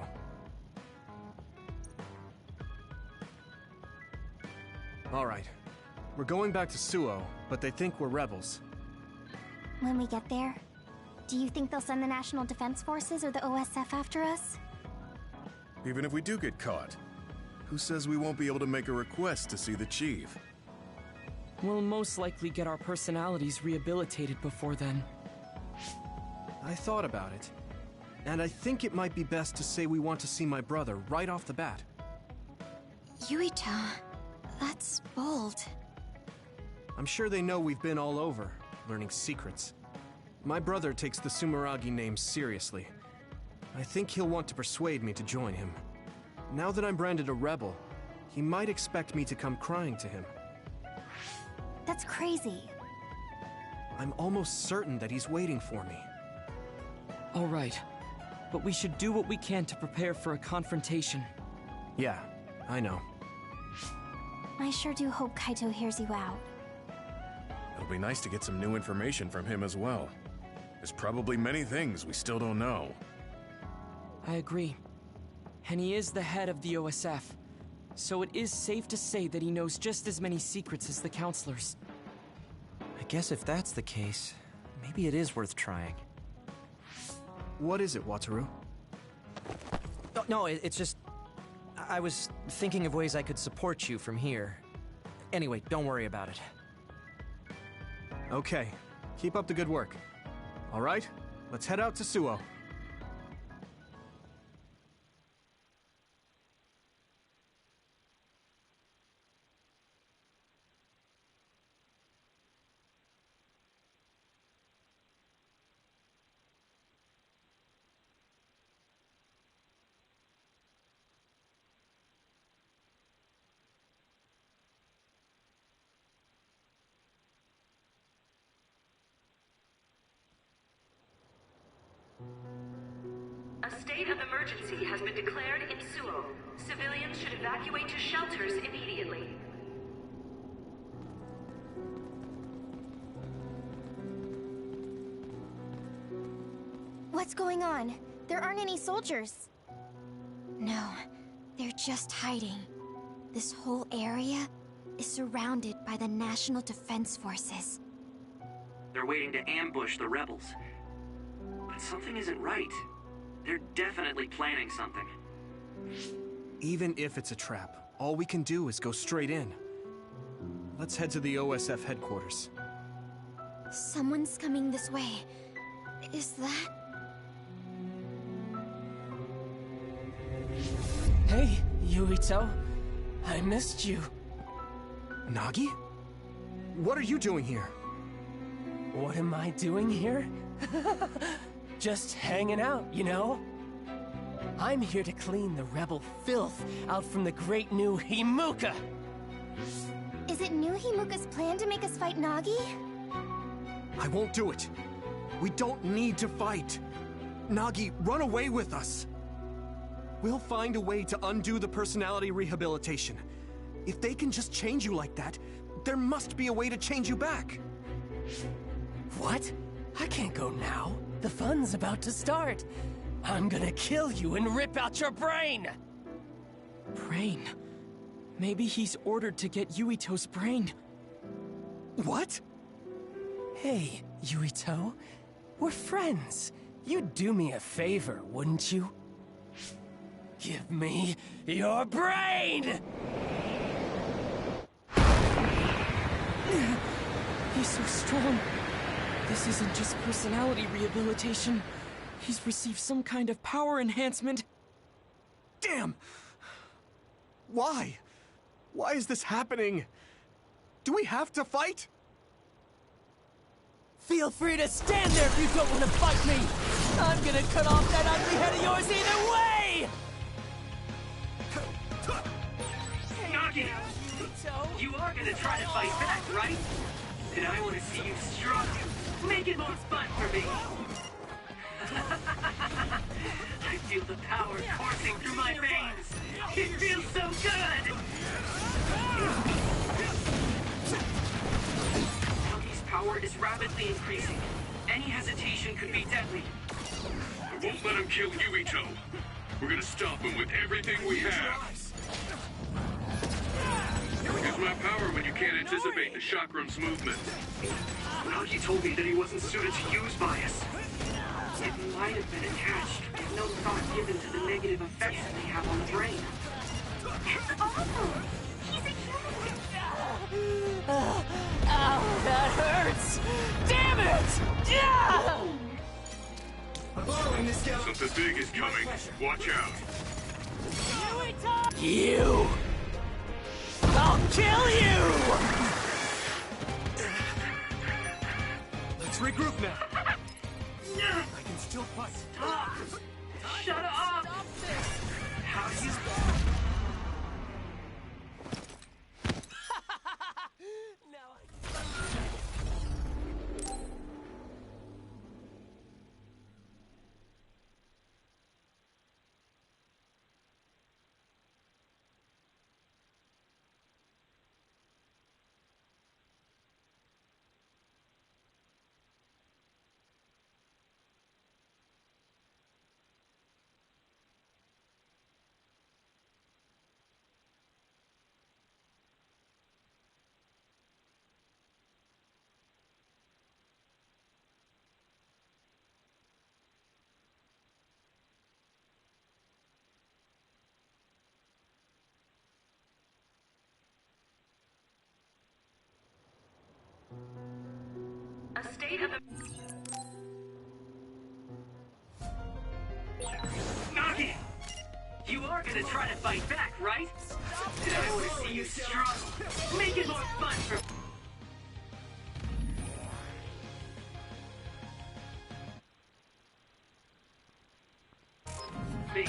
Alright. We're going back to Suo, but they think we're rebels. When we get there, do you think they'll send the National Defense Forces or the OSF after us? Even if we do get caught, who says we won't be able to make a request to see the chief? We'll most likely get our personalities rehabilitated before then. I thought about it. And I think it might be best to say we want to see my brother right off the bat. Yuito, that's bold. I'm sure they know we've been all over, learning secrets. My brother takes the Sumeragi name seriously. I think he'll want to persuade me to join him. Now that I'm branded a rebel, he might expect me to come crying to him. That's crazy. I'm almost certain that he's waiting for me. All right, but we should do what we can to prepare for a confrontation. Yeah, I know. I sure do hope Kaito hears you out. It'll be nice to get some new information from him as well. There's probably many things we still don't know. I agree. And he is the head of the OSF, so it is safe to say that he knows just as many secrets as the counselors. I guess if that's the case, maybe it is worth trying. What is it, Wataru? No, it's just... I was thinking of ways I could support you from here. Anyway, don't worry about it. Okay. Keep up the good work. All right, let's head out to Suo. A state of emergency has been declared in Suo. Civilians should evacuate to shelters immediately. What's going on? There aren't any soldiers. No, they're just hiding. This whole area is surrounded by the National Defense Forces. They're waiting to ambush the rebels. But something isn't right. They're definitely planning something. Even if it's a trap, all we can do is go straight in. Let's head to the OSF headquarters. Someone's coming this way. Is that... Hey, Yuito. I missed you. Nagi? What are you doing here? What am I doing here? Just hanging out, you know? I'm here to clean the rebel filth out from the great new Himuka! Is it new Himuka's plan to make us fight Nagi? I won't do it. We don't need to fight. Nagi, run away with us. We'll find a way to undo the personality rehabilitation. If they can just change you like that, there must be a way to change you back. What? I can't go now. The fun's about to start. I'm gonna kill you and rip out your brain! Brain? Maybe he's ordered to get Yuito's brain. What? Hey, Yuito. We're friends. You'd do me a favor, wouldn't you? Give me your brain! He's so strong. This isn't just personality rehabilitation. He's received some kind of power enhancement. Damn! Why? Why is this happening? Do we have to fight? Feel free to stand there if you don't want to fight me! I'm gonna cut off that ugly head of yours either way! Nagi! You are gonna try to fight back, right? And I want to see you strong. Make it more fun for me! I feel the power coursing through my veins! It feels so good! Nagi's power is rapidly increasing. Any hesitation could be deadly. won't let him kill Yuito. We're gonna stop him with everything we have. Use my power when you can't anticipate the chakram's movement. Nagi told me that he wasn't suited to use bias. It might have been attached, with no thought given to the negative effects it may have on the brain. It's awful! He's a human! Ow, that hurts! Damn it! Yeah! Something big is coming. Watch out. You! I'll kill you! Let's regroup now. I can still fight. Stop! Shut up! How do you... A state of... Nagi! You are gonna try to fight back, right? I want to see you struggle. Make it more fun for... me.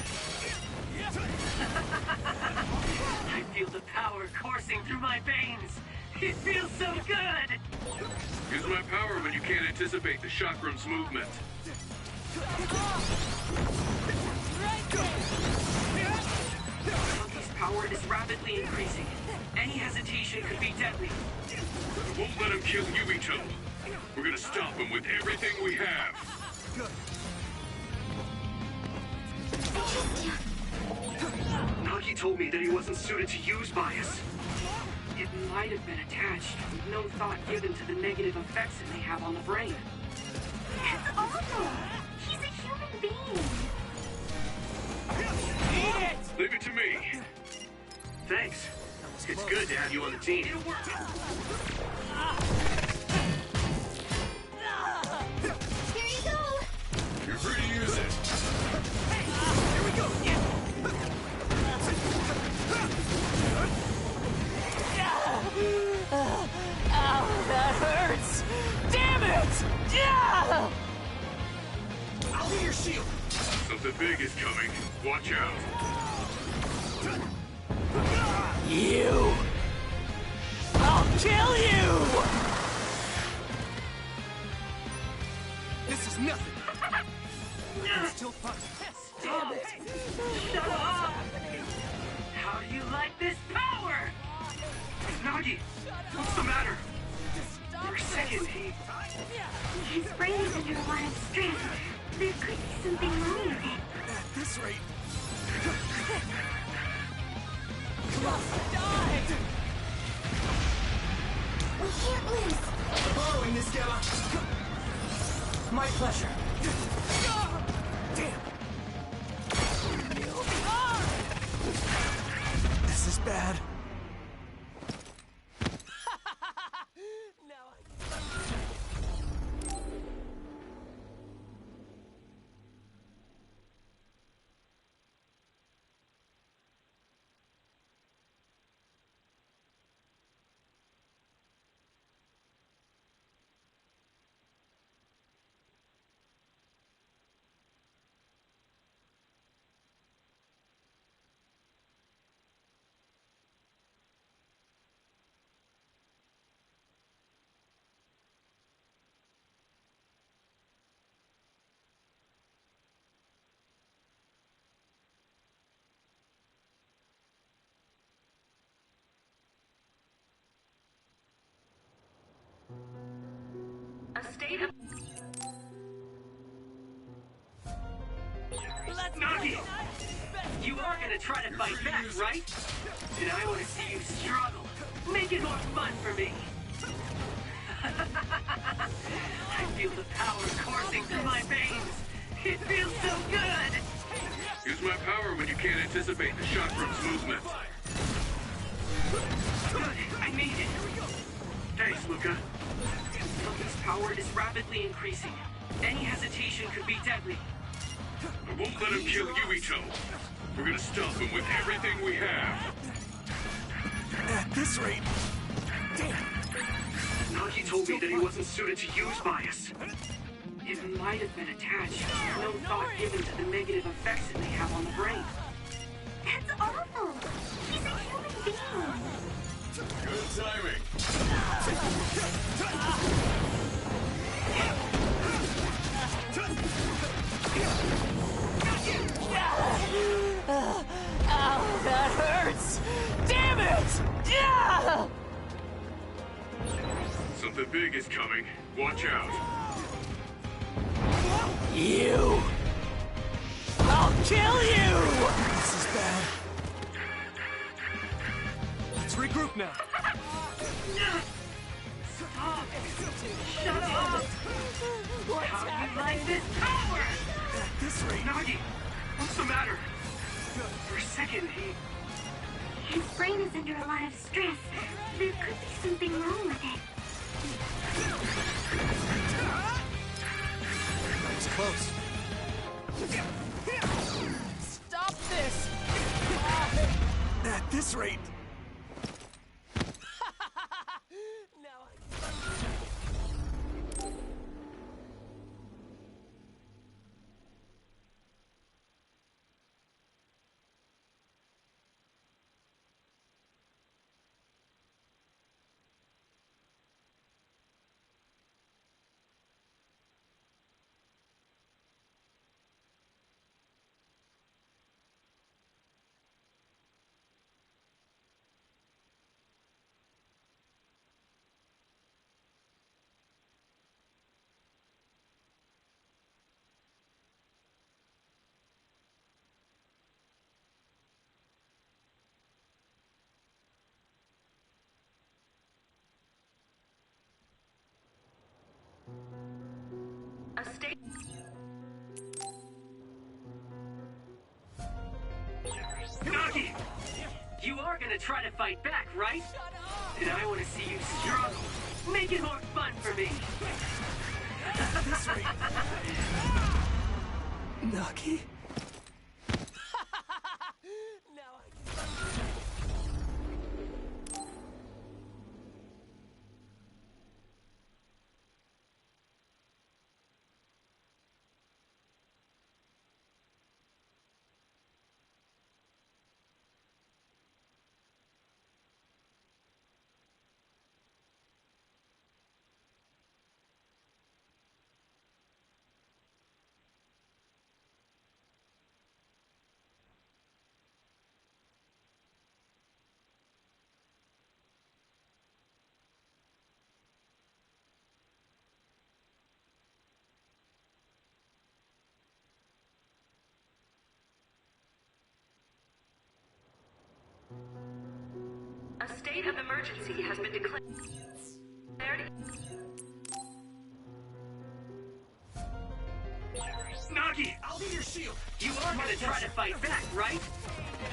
I feel the power coursing through my veins. It feels so good! Use my power when you can't anticipate the chakram's movement. Nagi's power is rapidly increasing. Any hesitation could be deadly. We won't let him kill Yuito. We're gonna stop him with everything we have. Nagi told me that he wasn't suited to use bias. It might have been attached, with no thought given to the negative effects it may have on the brain. It's awful! He's a human being! Leave it to me. Thanks. It's good to have you on the team. Here you go! You're free to use it. Here we go. Ow, that hurts! Damn it! Yeah! I'll be your shield. Something big is coming. Watch out. You! I'll kill you! This is nothing. I can still fight. Damn it! Shut up! How do you like this power? Nagi, what's the matter? For a second, His brain is under a lot of stress. There could be something wrong with it. At this rate. We can't lose! Borrowing this, Gamma. My pleasure. Damn. This is bad. A state of... Nagi! You are gonna try to fight back, right? And I want to see you struggle. Make it more fun for me. I feel the power coursing through my veins. It feels so good! Use my power when you can't anticipate the chakram's movement. Good, I made it. Thanks, Luca. Loki's power is rapidly increasing. Any hesitation could be deadly. I won't let him kill Yuito. We're gonna stop him with everything we have. At this rate... Damn! Nagi told me that he wasn't suited to use bias. It might have been attached. No thought given to the negative effects it may have on the brain. That's awful! He's a human being! Good timing. Ow, that hurts! Damn it! Yeah! Something big is coming. Watch out. You! I'll kill you! This is bad. Let's regroup now. Stop! Shut up! How do you like this power? At this rate... Nagi, what's the matter? For a second, His brain is under a lot of stress. There could be something wrong with it. It's close. Stop this! At this rate... A state. Nagi! You are gonna try to fight back, right? And I want to see you struggle. Make it more fun for me. This rate... Nagi? A state of emergency has been declared. Nagi! I'll be your shield! You are gonna try to fight back, right?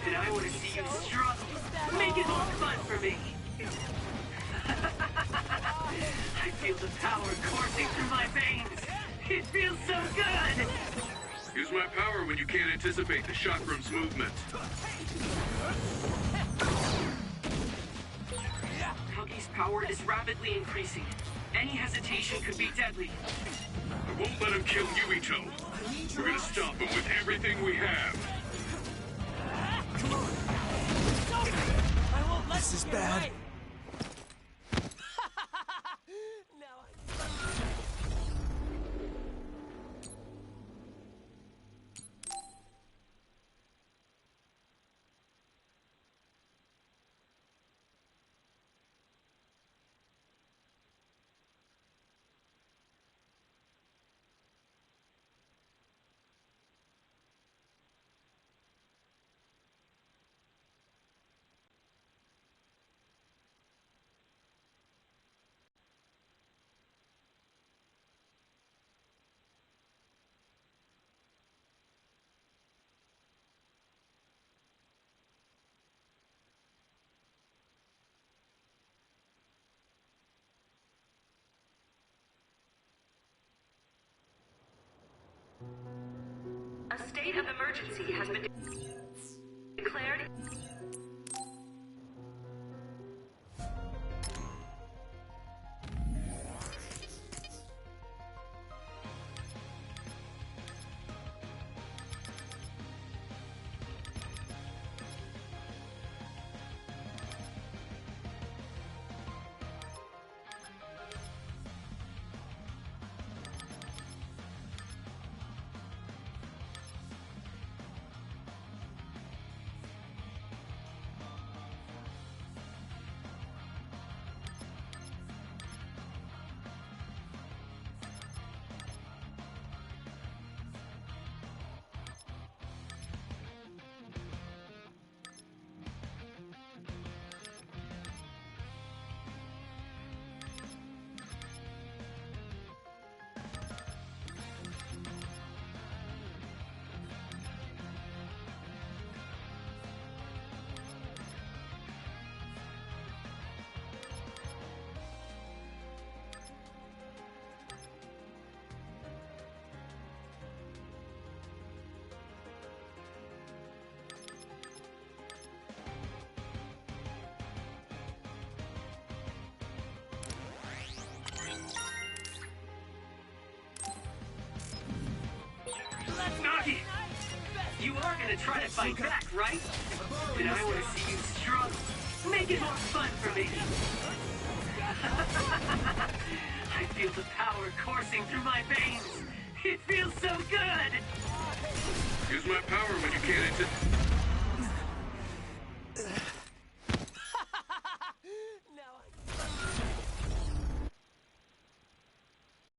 And I want to see you struggle. Make it more fun for me. I feel the power coursing through my veins. It feels so good! Use my power when you can't anticipate the chakram's movement. Nagi's power is rapidly increasing. Any hesitation could be deadly. I won't let him kill Yuito. We're gonna stop him with everything we have. This is bad. emergency has been declared. Nagi! You are gonna try to fight back, right? Then I want to see you struggle. Make it more fun for me. I feel the power coursing through my veins. It feels so good! Use my power when you can't